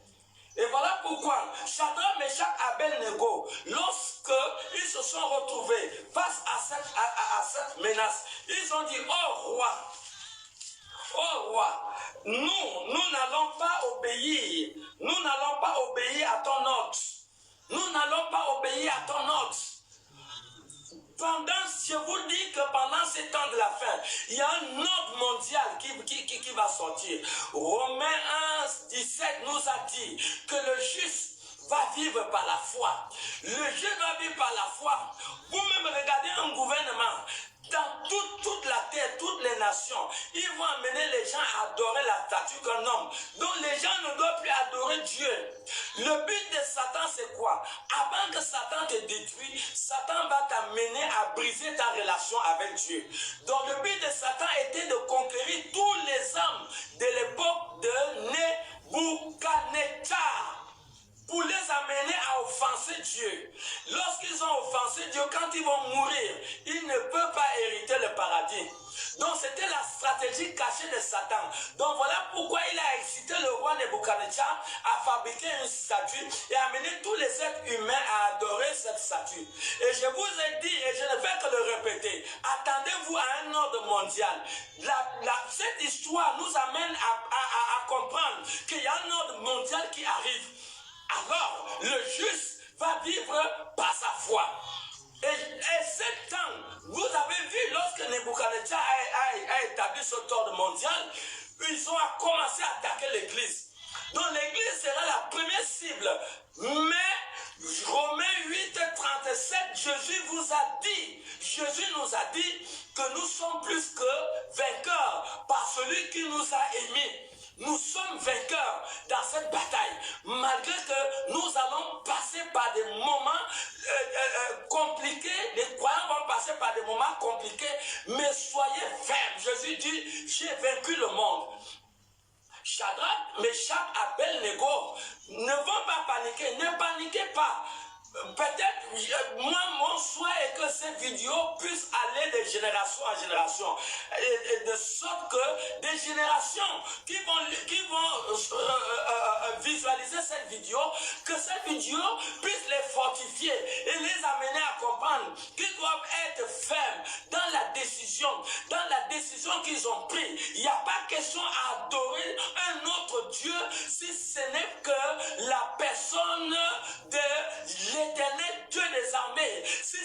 Et voilà pourquoi Shadrach, Meshach, Abednego, lorsqu'ils se sont retrouvés face à cette menace, ils ont dit, oh roi, nous n'allons pas obéir à ton ordre. Nous n'allons pas obéir à ton ordre. Je vous dis que pendant ces temps de la fin, il y a un ordre mondial qui va sortir. Romains 1, 17 nous a dit que le juste va vivre par la foi. Le juste va vivre par la foi. Vous-même regardez un gouvernement. Dans toute la terre, toutes les nations, ils vont amener les gens à adorer la statue qu'un homme. Donc les gens ne doivent plus adorer Dieu. Le but de Satan, c'est quoi? Avant que Satan te détruise, Satan va t'amener à briser ta relation avec Dieu. Donc le but de Satan était de conquérir tous les hommes de l'époque de Nebuchadnezzar, pour les amener à offenser Dieu. Lorsqu'ils ont offensé Dieu, quand ils vont mourir, ils ne peuvent pas hériter le paradis. Donc c'était la stratégie cachée de Satan. Donc voilà pourquoi il a excité le roi Nebuchadnezzar à fabriquer une statue et à amener tous les êtres humains à adorer cette statue. Et je vous ai dit, et je ne fais que le répéter, attendez-vous à un ordre mondial. Cette histoire nous amène à comprendre qu'il y a un ordre mondial qui arrive. Alors, le juste va vivre par sa foi. Et cet temps, vous avez vu, lorsque Nebuchadnezzar a établi ce ordre mondial, ils ont commencé à attaquer l'église. Donc l'église sera la première cible. Mais Romains 8, 37, Jésus nous a dit que nous sommes plus que vainqueurs par celui qui nous a émis. Nous sommes vainqueurs dans cette bataille, malgré que nous allons passer par des moments compliqués, les croyants vont passer par des moments compliqués, mais soyez fermes. Jésus dit, j'ai vaincu le monde. Shadrach, Meshach, Abednego ne vont pas paniquer, ne paniquez pas. Peut-être, moi, mon souhait est que ces vidéos puissent aller de génération en génération. Et de sorte que des générations qui vont visualiser cette vidéo, que cette vidéo puisse les fortifier et les amener à comprendre qu'ils doivent être fermes dans la décision qu'ils ont prise. Il n'y a pas question à adorer un autre Dieu si ce n'est que la personne de l'Éternel Dieu des armées, si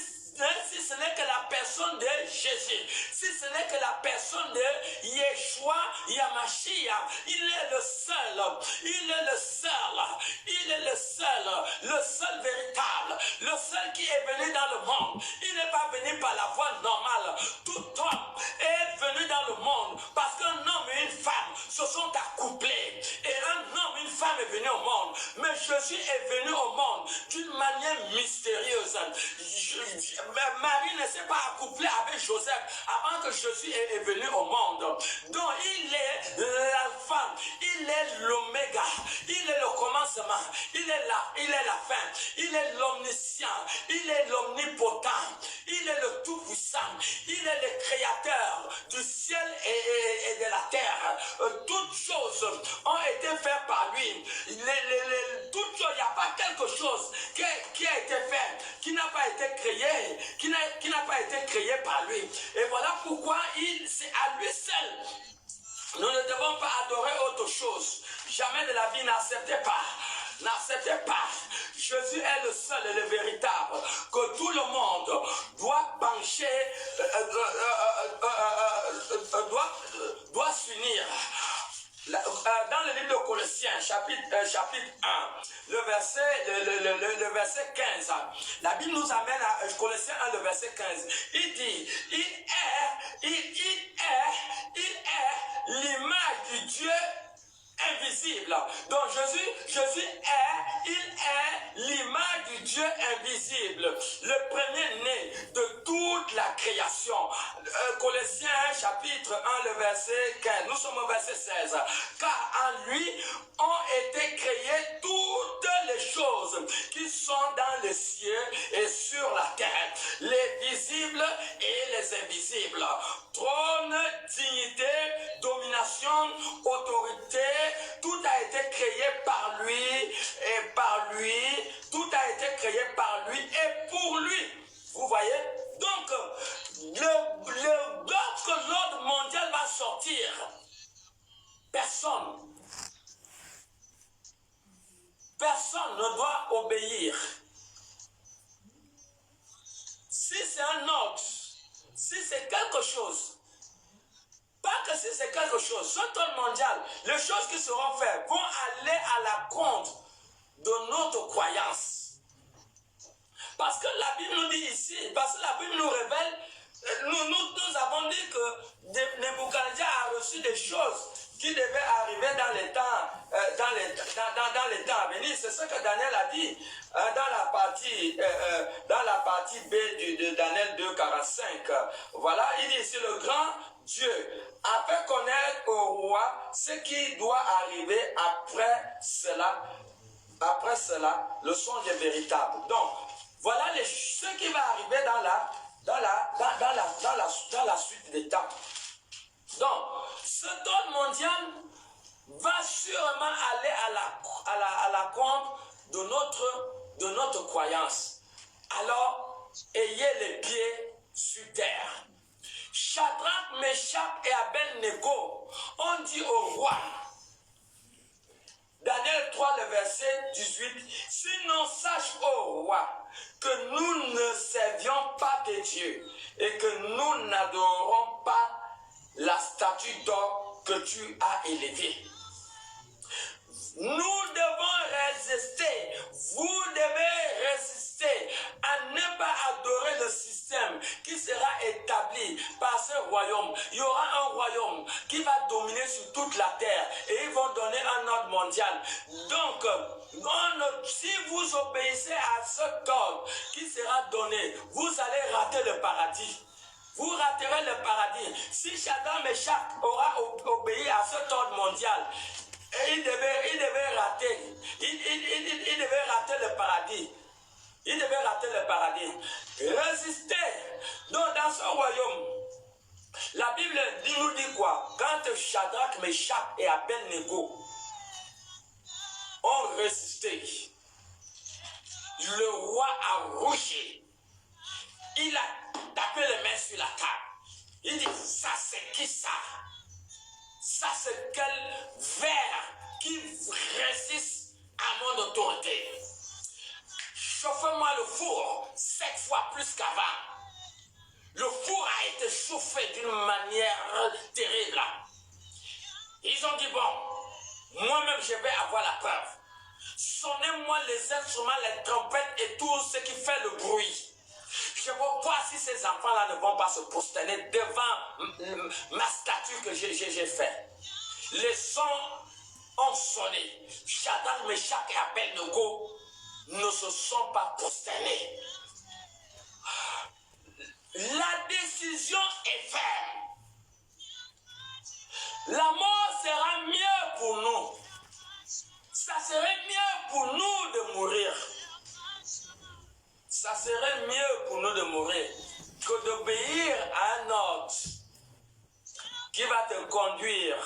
ce n'est que la personne de Jésus, si ce n'est que la personne de Yeshua Yamashia, il est le seul véritable, le seul qui est venu dans le monde. Il n'est pas venu par la voie normale. Tout homme est venu dans le monde parce qu'un homme et une femme se sont accouplés. Et un homme et une femme est venu au monde. Mais Jésus est venu au monde d'une manière mystérieuse. Marie ne s'est pas accouplée avec Joseph avant que Jésus est venu au monde. Donc il est l'alpha, il est l'oméga, il est le commencement. commencement, il est là, il est la fin, il est l'omniscient, il est l'omnipotent, il est le tout-puissant, il est le créateur du ciel et de la terre. Toutes choses ont été faites par lui. Toutes choses, il n'y a pas quelque chose qui a été fait, qui n'a pas été créé, qui n'a pas été créé par lui. Et voilà pourquoi c'est à lui seul. Nous ne devons pas adorer autre chose. Jamais de la vie, n'acceptez pas. N'acceptez pas. Jésus est le seul et le véritable. Que tout le monde doit pencher, doit s'unir. Dans le livre de Colossiens, chapitre 1, le verset 15, la Bible nous amène à Colossiens 1, le verset 15. Il dit, il est l'image du Dieu invisible. Donc Jésus est l'image du Dieu invisible, le premier-né de toute la création. Colossiens chapitre 1, le verset 15. Nous sommes au verset 16. Car en lui ont été créées toutes les choses qui sont dans les cieux et sur la terre, les visibles et les invisibles. Trône, dignité, domination, autorité, tout a été créé par lui et par lui, tout a été créé par lui et pour lui. Vous voyez? Donc, lorsque l'ordre mondial va sortir, personne ne doit obéir. Si c'est un ordre, si c'est quelque chose, pas que si c'est quelque chose, cet ordre mondial, les choses qui seront faites vont aller à la compte de notre croyance. Parce que la Bible nous dit ici, parce que la Bible nous révèle, nous avons dit que Nebuchadnezzar a reçu des choses qui devaient arriver dans les temps, dans les temps à venir. C'est ce que Daniel a dit dans la partie B de Daniel 2, 45. Voilà, il dit ici, le grand Dieu a fait connaître au roi ce qui doit arriver après cela. Après cela, le songe est véritable. Donc, voilà ce qui va arriver dans la suite des temps. Donc, cet ordre mondial va sûrement aller à la compte de notre croyance. Alors, ayez les pieds sur terre. Shadrach, Meshach et Abednego ont dit au roi, Daniel 3, le verset 18, sinon sache, ô roi, que nous ne servions pas tes dieux et que nous n'adorons pas la statue d'or que tu as élevée. Nous devons résister, vous devez résister à ne pas adorer le système qui sera établi par ce royaume. Il y aura un royaume qui va dominer sur toute la terre et ils vont donner un ordre mondial. Donc, si vous obéissez à cet ordre qui sera donné, vous allez rater le paradis. Vous raterez le paradis. Si Shadrach, Meshach aura obéi à cet ordre mondial, et il devait rater le paradis. Il devait rater le paradis. Résister. Donc dans ce royaume, la Bible nous dit quoi? Quand Shadrach, Meshach et Abednego ont résisté, le roi a rougi. Il a tapé les mains sur la table. Il dit, ça c'est qui ça? Ça c'est quel ver qui résiste à mon autorité? Chauffez-moi le four 7 fois plus qu'avant. Le four a été chauffé d'une manière terrible. Ils ont dit, bon, moi-même je vais avoir la preuve. Sonnez-moi les instruments, les trompettes et tout ce qui fait le bruit. Je veux voir si ces enfants-là ne vont pas se prosterner devant ma statue que j'ai faite. Les sons ont sonné. Shadrach, Meshach et Abednego ne se sont pas prosternés. La décision est ferme. La mort sera mieux pour nous. Ça serait mieux pour conduire.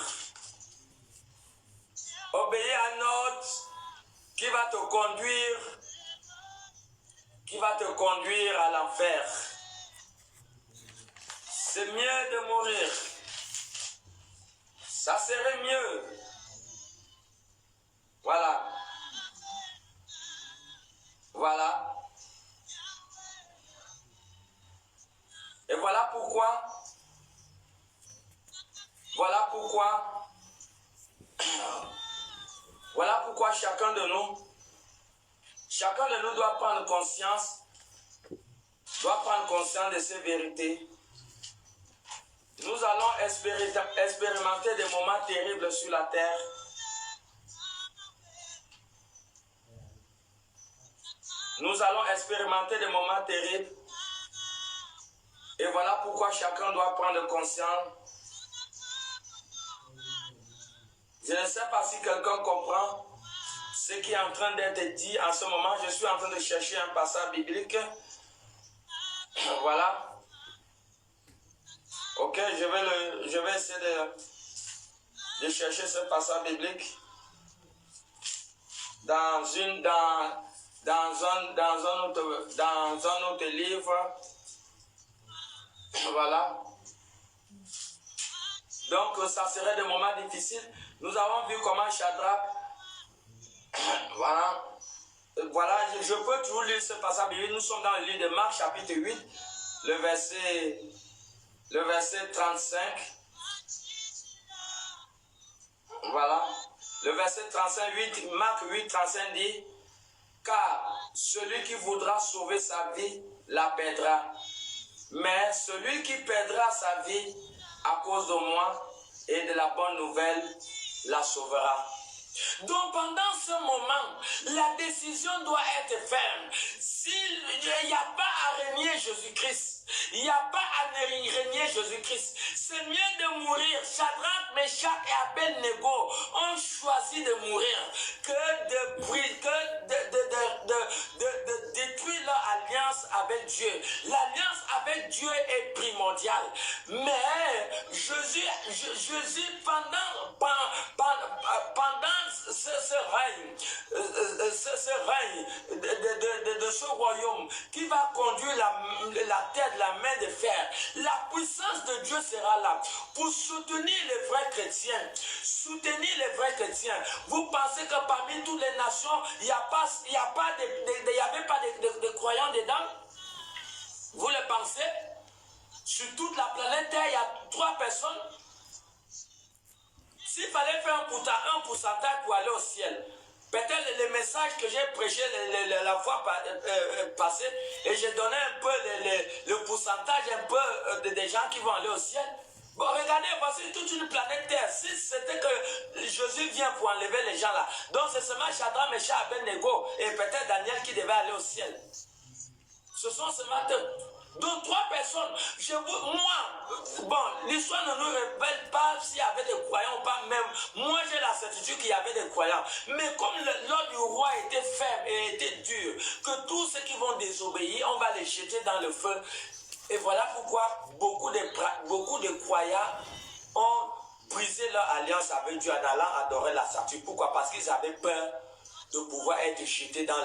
Obéis à notre qui va te conduire à l'enfer. C'est mieux de mourir. Ça serait mieux. Voilà. Voilà. Et voilà pourquoi chacun de nous doit prendre conscience de ces vérités. Nous allons expérimenter des moments terribles sur la terre. Nous allons expérimenter des moments terribles. Et voilà pourquoi chacun doit prendre conscience. Je ne sais pas si quelqu'un comprend ce qui est en train d'être dit en ce moment. Je suis en train de chercher un passage biblique. Voilà. Ok, je vais essayer de chercher ce passage biblique dans un autre livre. Voilà. Donc, ça serait des moments difficiles. Nous avons vu comment Shadrach, voilà, je peux toujours lire ce passage. Nous sommes dans le livre de Marc, chapitre 8, le verset 35. Voilà. Le verset 35, Marc 8, 35 dit, car celui qui voudra sauver sa vie la perdra. Mais celui qui perdra sa vie à cause de moi et de la bonne nouvelle la sauvera. Donc pendant ce moment, la décision doit être ferme. S'il n'y a pas à régner Jésus-Christ, il n'y a pas à régner Jésus-Christ, c'est mieux de mourir. Shadrach, Meshach et Abednego ont choisi de mourir que de détruire leur alliance avec Dieu. L'alliance avec Dieu est primordiale. Mais Jésus pendant ce règne de ce royaume qui va conduire la tête, la main de fer, la puissance de Dieu sera là pour soutenir les vrais chrétiens. Soutenir les vrais chrétiens. Vous pensez que parmi toutes les nations, il n'y avait pas de croyants dedans? Vous le pensez? Sur toute la planète Terre, il y a 3 personnes. S'il fallait faire un pourcentage pour aller au ciel, peut-être le message que j'ai prêché la fois passée, et j'ai donné un peu le pourcentage un peu des gens qui vont aller au ciel. Bon, regardez, voici toute une planète Terre. Si c'était que Jésus vient pour enlever les gens là, donc c'est seulement Shadrach, Meshach, Abednego et peut-être Daniel qui devaient aller au ciel. Ce sont seulement donc 3 personnes. L'histoire ne nous révèle pas s'il y avait des croyants ou pas même. Moi, j'ai la certitude qu'il y avait des croyants. Mais comme l'ordre du roi était ferme et était dur, que tous ceux qui vont désobéir, on va les jeter dans le feu. Et voilà pourquoi beaucoup de croyants ont brisé leur alliance avec Dieu en allant adorer la statue. Pourquoi? Parce qu'ils avaient peur de pouvoir être jetés dans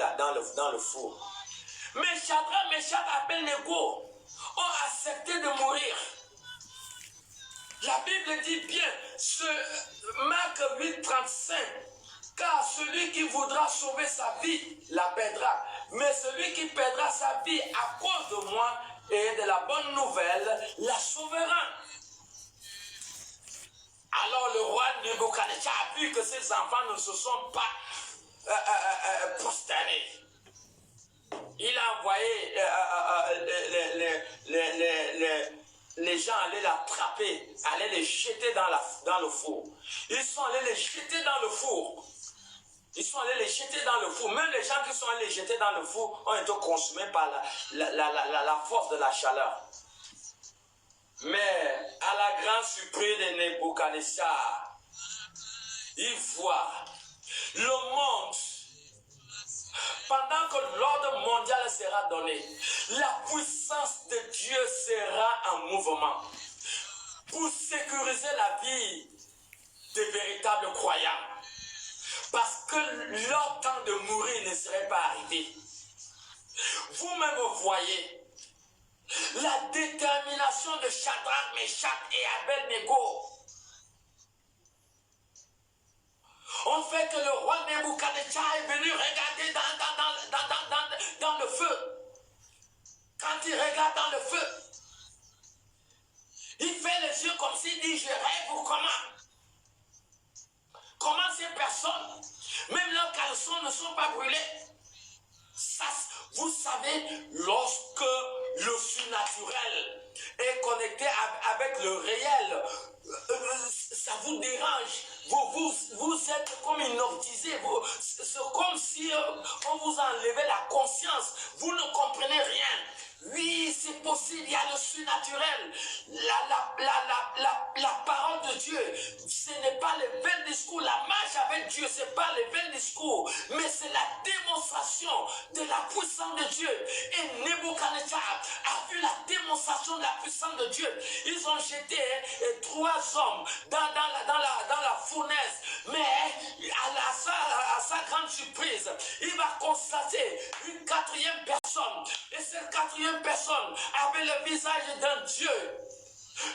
le four. Mais Shadrach, Meshach, Abednego ont accepté de mourir. La Bible dit bien, Marc 8, 35, car celui qui voudra sauver sa vie la perdra. Mais celui qui perdra sa vie à cause de moi et de la bonne nouvelle la sauvera. Alors le roi Nebuchadnezzar a vu que ses enfants ne se sont pas prosternés. Il a envoyé les gens aller l'attraper, aller les jeter dans le four. Ils sont allés les jeter dans le four. Même les gens qui sont allés les jeter dans le four ont été consumés par la force de la chaleur. Mais à la grande surprise de Nebuchadnezzar, il voit le monde. Pendant que l'ordre mondial sera donné, la puissance de Dieu sera en mouvement. pour sécuriser la vie des véritables croyants. Parce que leur temps de mourir ne serait pas arrivé. Vous-même voyez la détermination de Shadrach, Meshach et Abednego. En fait, le roi Nebuchadnezzar est venu regarder dans le feu. Quand il regarde dans le feu, il fait les yeux comme s'il dit, je rêve ou comment? Comment ces personnes, même leurs caleçons ne sont pas brûlés? Ça, vous savez, lorsque le surnaturel est connecté avec le réel, ça vous dérange. Vous êtes comme hypnotisé. C'est comme si on vous enlevait la conscience. Vous ne comprenez rien. Oui, c'est possible, il y a le surnaturel. La parole de Dieu, ce n'est pas le vain discours. La marche avec Dieu, ce n'est pas le vain discours, mais c'est la démonstration de la puissance de Dieu. Et Nebuchadnezzar a vu la démonstration de la puissance de Dieu. Ils ont jeté 3 hommes dans la fournaise, mais à sa grande surprise, il va constater une 4e personne. Et cette 4e personne avait le visage d'un Dieu.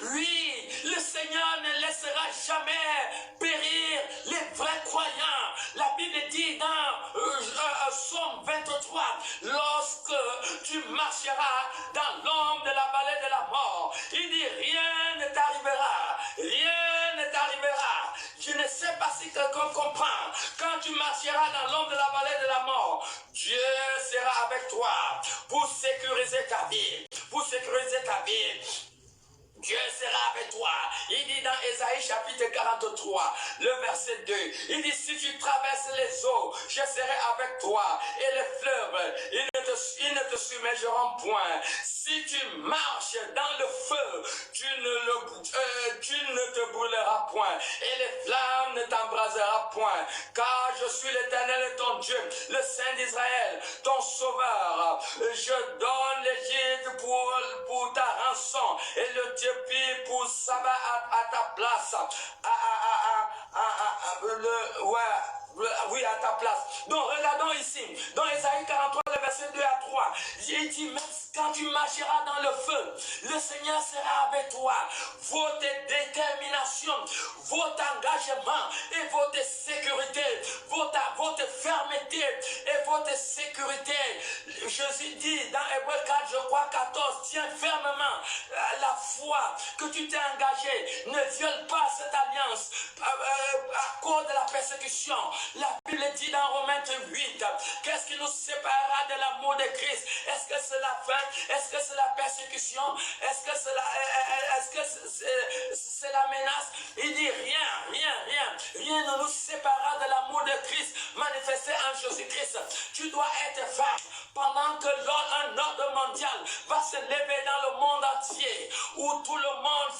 Oui, le Seigneur ne laissera jamais périr les vrais croyants. La Bible dit dans Psaume 23, lorsque tu marcheras dans l'ombre de la vallée de la mort, il dit rien ne t'arrivera, rien ne t'arrivera. Je ne sais pas si quelqu'un comprend. Quand tu marcheras dans l'ombre de la vallée de la mort, Dieu sera avec toi pour sécuriser ta vie, pour sécuriser ta vie. Dieu sera avec toi. Il dit dans Ésaïe chapitre 43, le verset 2, il dit si tu traverses les eaux, je serai avec toi. Et les fleuves, ils ne te submergeront point. Si tu marches dans le feu, tu ne te brûleras point. Et les flammes ne t'embraseront point. Car je suis l'Éternel ton Dieu, le Saint d'Israël, ton sauveur. Je donne l'Égypte pour ta rançon et l'Éthiopie pour Saba à ta place. Oui, à ta place. Donc, regardons ici, dans Ésaïe 43, le verset 2 à 3. Il dit, même quand tu marcheras dans le feu, le Seigneur sera avec toi. Votre détermination, votre engagement et votre sécurité, votre fermeté et votre sécurité. Jésus dit dans Hébreux 4, je crois 14, tiens fermement la foi que tu t'es engagé. Ne viole pas cette alliance à cause de la persécution. La Bible dit dans Romains 8, qu'est-ce qui nous séparera de l'amour de Christ? Est-ce que c'est la faim? Est-ce que c'est la persécution? Est-ce que c'est la menace? Il dit rien ne nous séparera de l'amour de Christ manifesté en Jésus-Christ. Tu dois être ferme pendant que un ordre mondial va se lever dans le monde entier, où tout le monde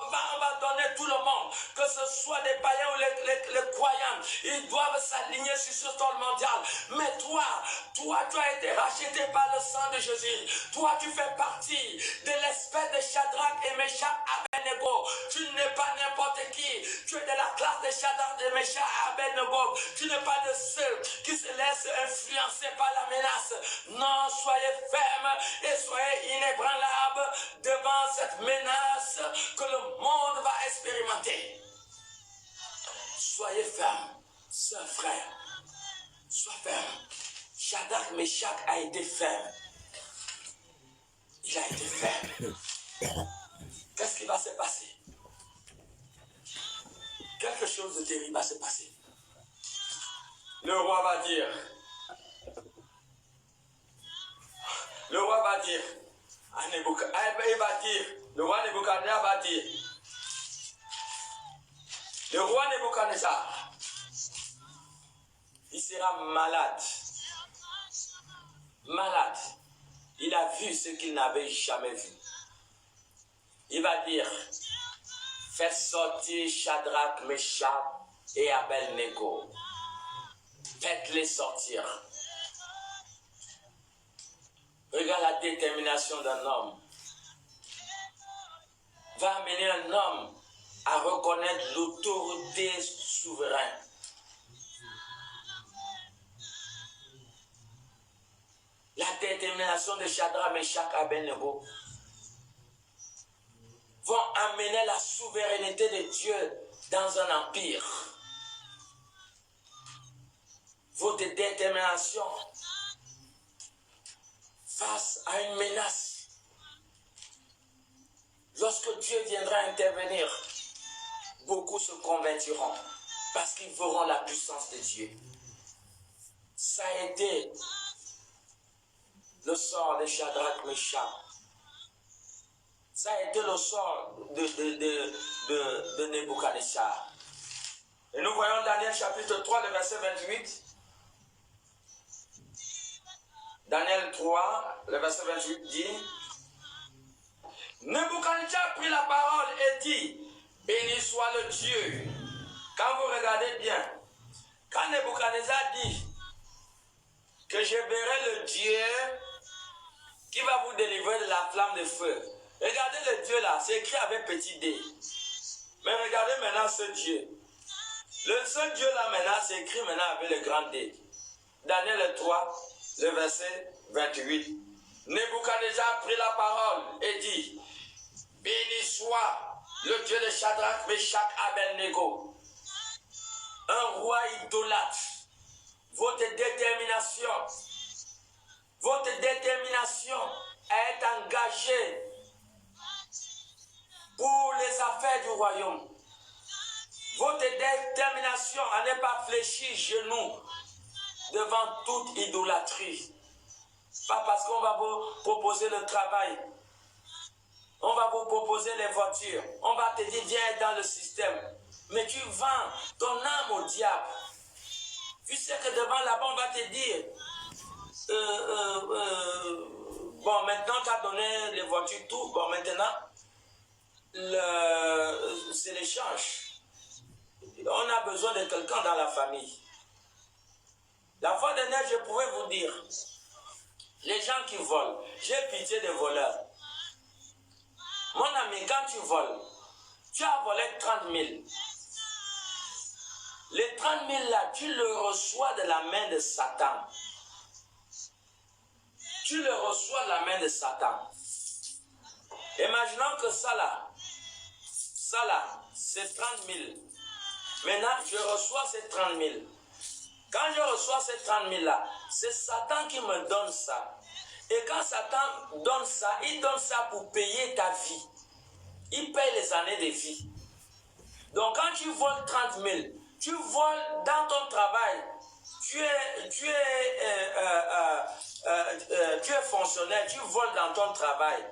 on va donner tout le monde, que ce soit des païens ou les croyants, ils doivent s'aligner sur ce sol mondial. Mais toi, tu as été racheté par le sang de Jésus. Toi, tu fais partie de l'espèce de Shadrach et Meshach Abednego. Tu n'es pas n'importe qui. Tu es de la classe de Shadrach et Meshach Abednego. Tu n'es pas de ceux qui se laissent influencer par la menace. Non, soyez fermes et soyez inébranlables devant cette menace que le monde va expérimenter. Soyez fermes, sœurs, frères. Sois ferme. Shadrach, Meshach a été ferme. Il a été ferme. Qu'est-ce qui va se passer? Quelque chose de terrible va se passer. Le roi va dire, le roi Nebuchadnezzar va dire, le roi Nebuchadnezzar, il sera malade. Malade. Il a vu ce qu'il n'avait jamais vu. Il va dire, faites sortir Shadrach, Meshach et Abednego. Faites-les sortir. Regarde la détermination d'un homme. va amener un homme à reconnaître l'autorité souveraine. La détermination de Shadrach, Meshach et Abednego vont amener la souveraineté de Dieu dans un empire. Votre détermination face à une menace, lorsque Dieu viendra intervenir, beaucoup se convertiront parce qu'ils verront la puissance de Dieu. Ça a été le sort de Shadrach, Meshach. Ça a été le sort de Nebuchadnezzar. Et nous voyons Daniel chapitre 3, le verset 28. Daniel 3, le verset 28 dit: Nebuchadnezzar prit la parole et dit: béni soit le Dieu. Quand vous regardez bien, quand Nebuchadnezzar dit que je verrai le Dieu qui va vous délivrer de la flamme de feu. Regardez le Dieu là, c'est écrit avec petit d. Mais regardez maintenant ce Dieu. Le seul Dieu là maintenant, c'est écrit maintenant avec le grand D. Daniel 3, le verset 28. Nebuchadnezzar prit la parole et dit: béni soit le Dieu de Shadrach, Meshach, Abednego. Un roi idolâtre. Votre détermination est engagée pour les affaires du royaume. Votre détermination à ne pas fléchir genoux devant toute idolâtrie. Pas parce qu'on va vous proposer le travail, on va vous proposer les voitures, on va te dire viens dans le système, mais tu vends ton âme au diable. Tu sais que devant là-bas on va te dire bon, maintenant tu as donné les voitures, tout, bon, maintenant c'est l'échange. On a besoin de quelqu'un dans la famille. La fois dernière, je pouvais vous dire, les gens qui volent, j'ai pitié des voleurs. Mon ami, quand tu voles, tu as volé 30 000. Les 30 000 là, tu le reçois de la main de Satan. Tu le reçois de la main de Satan. Imaginons que ça là, c'est 30 000. Maintenant, je reçois ces 30 000. Quand je reçois ces 30 000 là, c'est Satan qui me donne ça. Et quand Satan donne ça, il donne ça pour payer ta vie. Il paye les années de vie. Donc quand tu voles 30 000, tu voles dans ton travail. Tu es fonctionnaire, tu voles dans ton travail.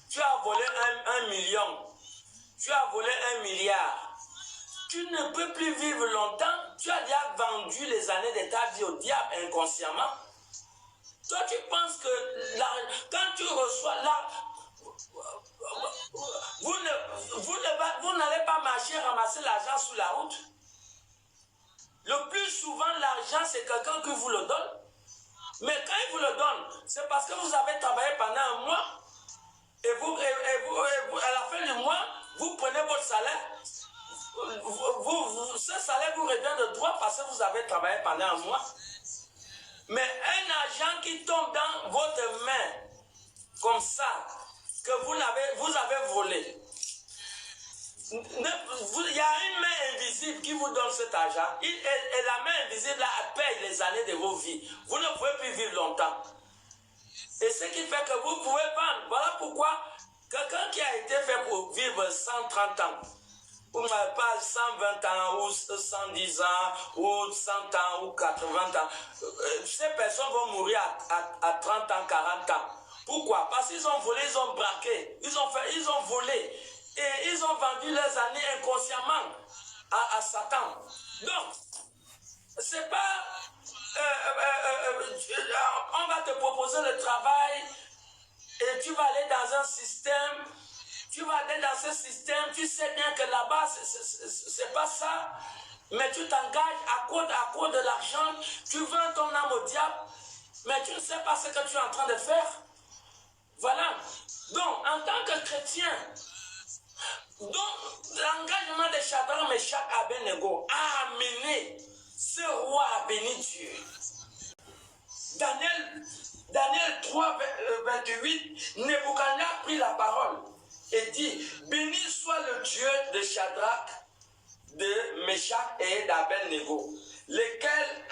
Tu as volé 1 million. Tu as volé 1 milliard. Tu ne peux plus vivre longtemps. Tu as déjà vendu les années de ta vie au diable inconsciemment. Toi, tu penses que quand tu reçois vous n'allez pas marcher ramasser l'argent sous la route. Le plus souvent, l'argent, c'est quelqu'un qui vous le donne. Mais quand il vous le donne, c'est parce que vous avez travaillé pendant un mois. Et vous, à la fin du mois, vous prenez votre salaire. Ce salaire vous revient de droit parce que vous avez travaillé pendant un mois. Mais un argent qui tombe dans votre main, comme ça, que vous avez volé, il y a une main invisible qui vous donne cet argent. Et la main invisible là, paye les années de vos vies. Vous ne pouvez plus vivre longtemps. Et ce qui fait que vous pouvez vendre. Voilà pourquoi quelqu'un qui a été fait pour vivre 130 ans, ou pas 120 ans, ou 110 ans, ou 100 ans, ou 80 ans, ces personnes vont mourir à 30 ans, 40 ans. Pourquoi? Parce qu'ils ont volé, ils ont braqué, ils ont volé. Et ils ont vendu leurs années inconsciemment à Satan. Donc, c'est pas... on va te proposer le travail et tu vas aller dans un système. Tu vas aller dans ce système, tu sais bien que là-bas, c'est pas ça. Mais tu t'engages à cause de l'argent, tu vends ton âme au diable, mais tu ne sais pas ce que tu es en train de faire. Voilà. Donc, en tant que chrétien, Donc, l'engagement de Shadrach, Meshach et Abednego a amené ce roi à bénir Dieu. Daniel 3, 28, Nebuchadnezzar prit la parole et dit, béni soit le Dieu de Shadrach, de Meshach et d'Abednego, lequel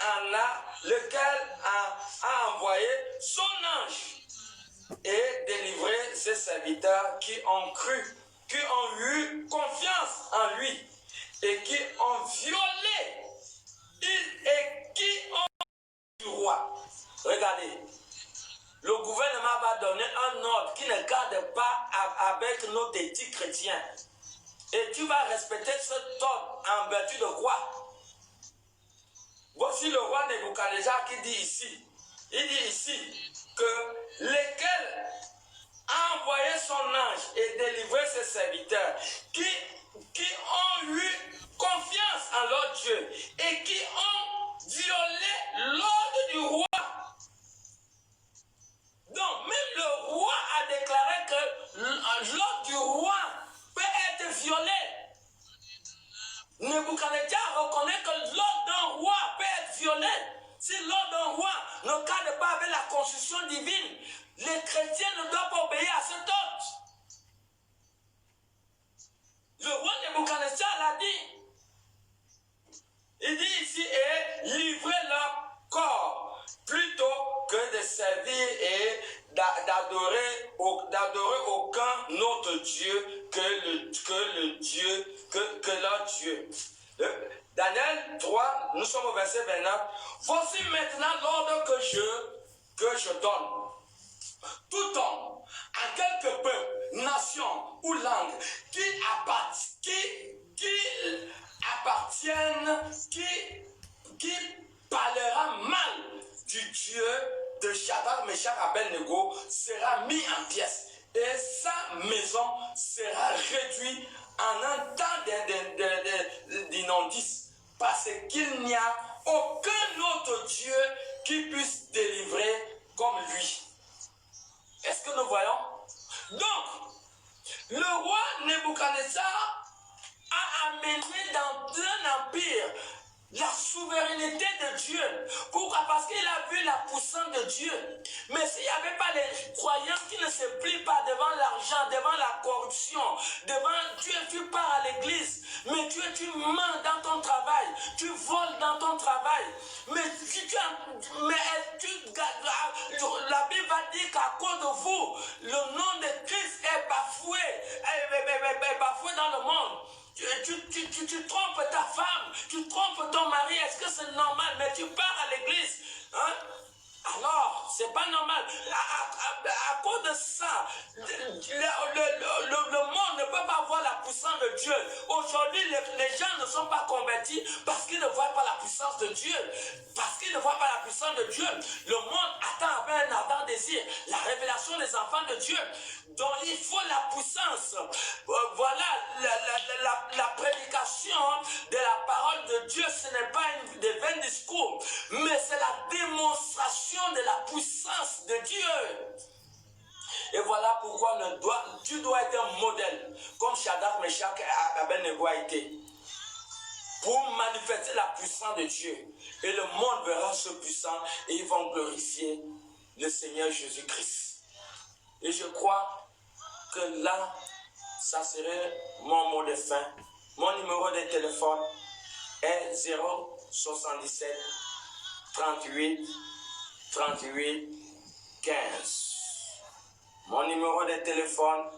a envoyé son ange et délivré ses serviteurs qui ont cru, qui ont eu confiance en lui et qui ont violé et qui ont du roi. Regardez, le gouvernement va donner un ordre qui ne garde pas avec notre éthique chrétienne. Et tu vas respecter cet ordre en vertu de quoi? Voici le roi Nebuchadnezzar qui dit ici, il dit ici que lequel a envoyé son ange et délivré ses serviteurs qui ont eu confiance en leur Dieu et qui ont violé l'ordre du roi. Donc, même le roi a déclaré que l'ordre du roi peut être violé. Nebuchadnezzar reconnaît que l'ordre d'un roi peut être violé. Si l'ordre d'un roi ne cadre pas avec la constitution divine, les chrétiens ne doivent pas obéir à cet ordre. Le roi Nebuchadnezzar l'a dit. Il dit ici, et livrez leur corps plutôt que de servir et d'adorer aucun autre Dieu que leur Dieu. Daniel 3, nous sommes au verset 29. Voici maintenant l'ordre que je donne. Tout homme, à quelque peuple, nation ou langue qui parlera mal du Dieu de Shadrach, Meshach et Abednego sera mis en pièces et sa maison sera réduite en un temps d'inondice parce qu'il n'y a aucun autre Dieu qui puisse délivrer comme lui. Est-ce que nous voyons? Donc, le roi Nebuchadnezzar a amené dans un empire la souveraineté de Dieu. Pourquoi? Parce qu'il a vu la puissance de Dieu. Mais s'il n'y avait pas les croyants qui ne se plient pas devant l'argent, devant la corruption, devant Dieu, tu pars à l'église, mais tu mens dans ton travail, tu voles dans ton travail, mais la Bible va dire qu'à cause de vous, le nom de Christ est bafoué, dans le monde. Tu trompes ta femme, tu trompes ton mari, est-ce que c'est normal? Mais tu pars à l'église, hein? Alors, c'est pas normal. À cause de ça, le monde ne peut pas voir la puissance de Dieu. Aujourd'hui, les gens ne sont pas convertis parce qu'ils ne voient pas la puissance de Dieu. Parce qu'ils ne voient pas la puissance de Dieu. Le monde attend avec un ardent désir la révélation des enfants de Dieu. Donc, il faut la puissance. Voilà, la prédication de la parole de Dieu, ce n'est pas des vains discours, mais c'est la démonstration de la puissance de Dieu. Et voilà pourquoi tu dois être un modèle, comme Shadrach, Meshach et Abednego a été, pour manifester la puissance de Dieu. Et le monde verra ce puissant et ils vont glorifier le Seigneur Jésus-Christ. Et je crois que là, ça serait mon mot de fin. Mon numéro de téléphone est 077 38 38 15. Mon numéro de téléphone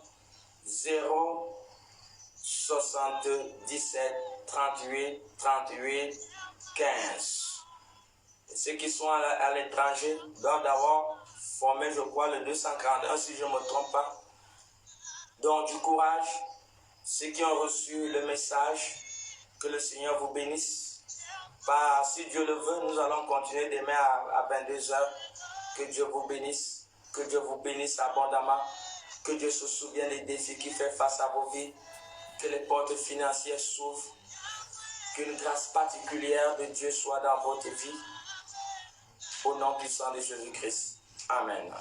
077 38 38 15. Et ceux qui sont à l'étranger doivent d'abord former, je crois, le 241 si je ne me trompe pas. Donc du courage, ceux qui ont reçu le message, que le Seigneur vous bénisse. Si Dieu le veut, nous allons continuer demain à 22h. Que Dieu vous bénisse, que Dieu vous bénisse abondamment, que Dieu se souvienne des défis qui fait face à vos vies, que les portes financières s'ouvrent, qu'une grâce particulière de Dieu soit dans votre vie, au nom puissant de Jésus-Christ. Amen.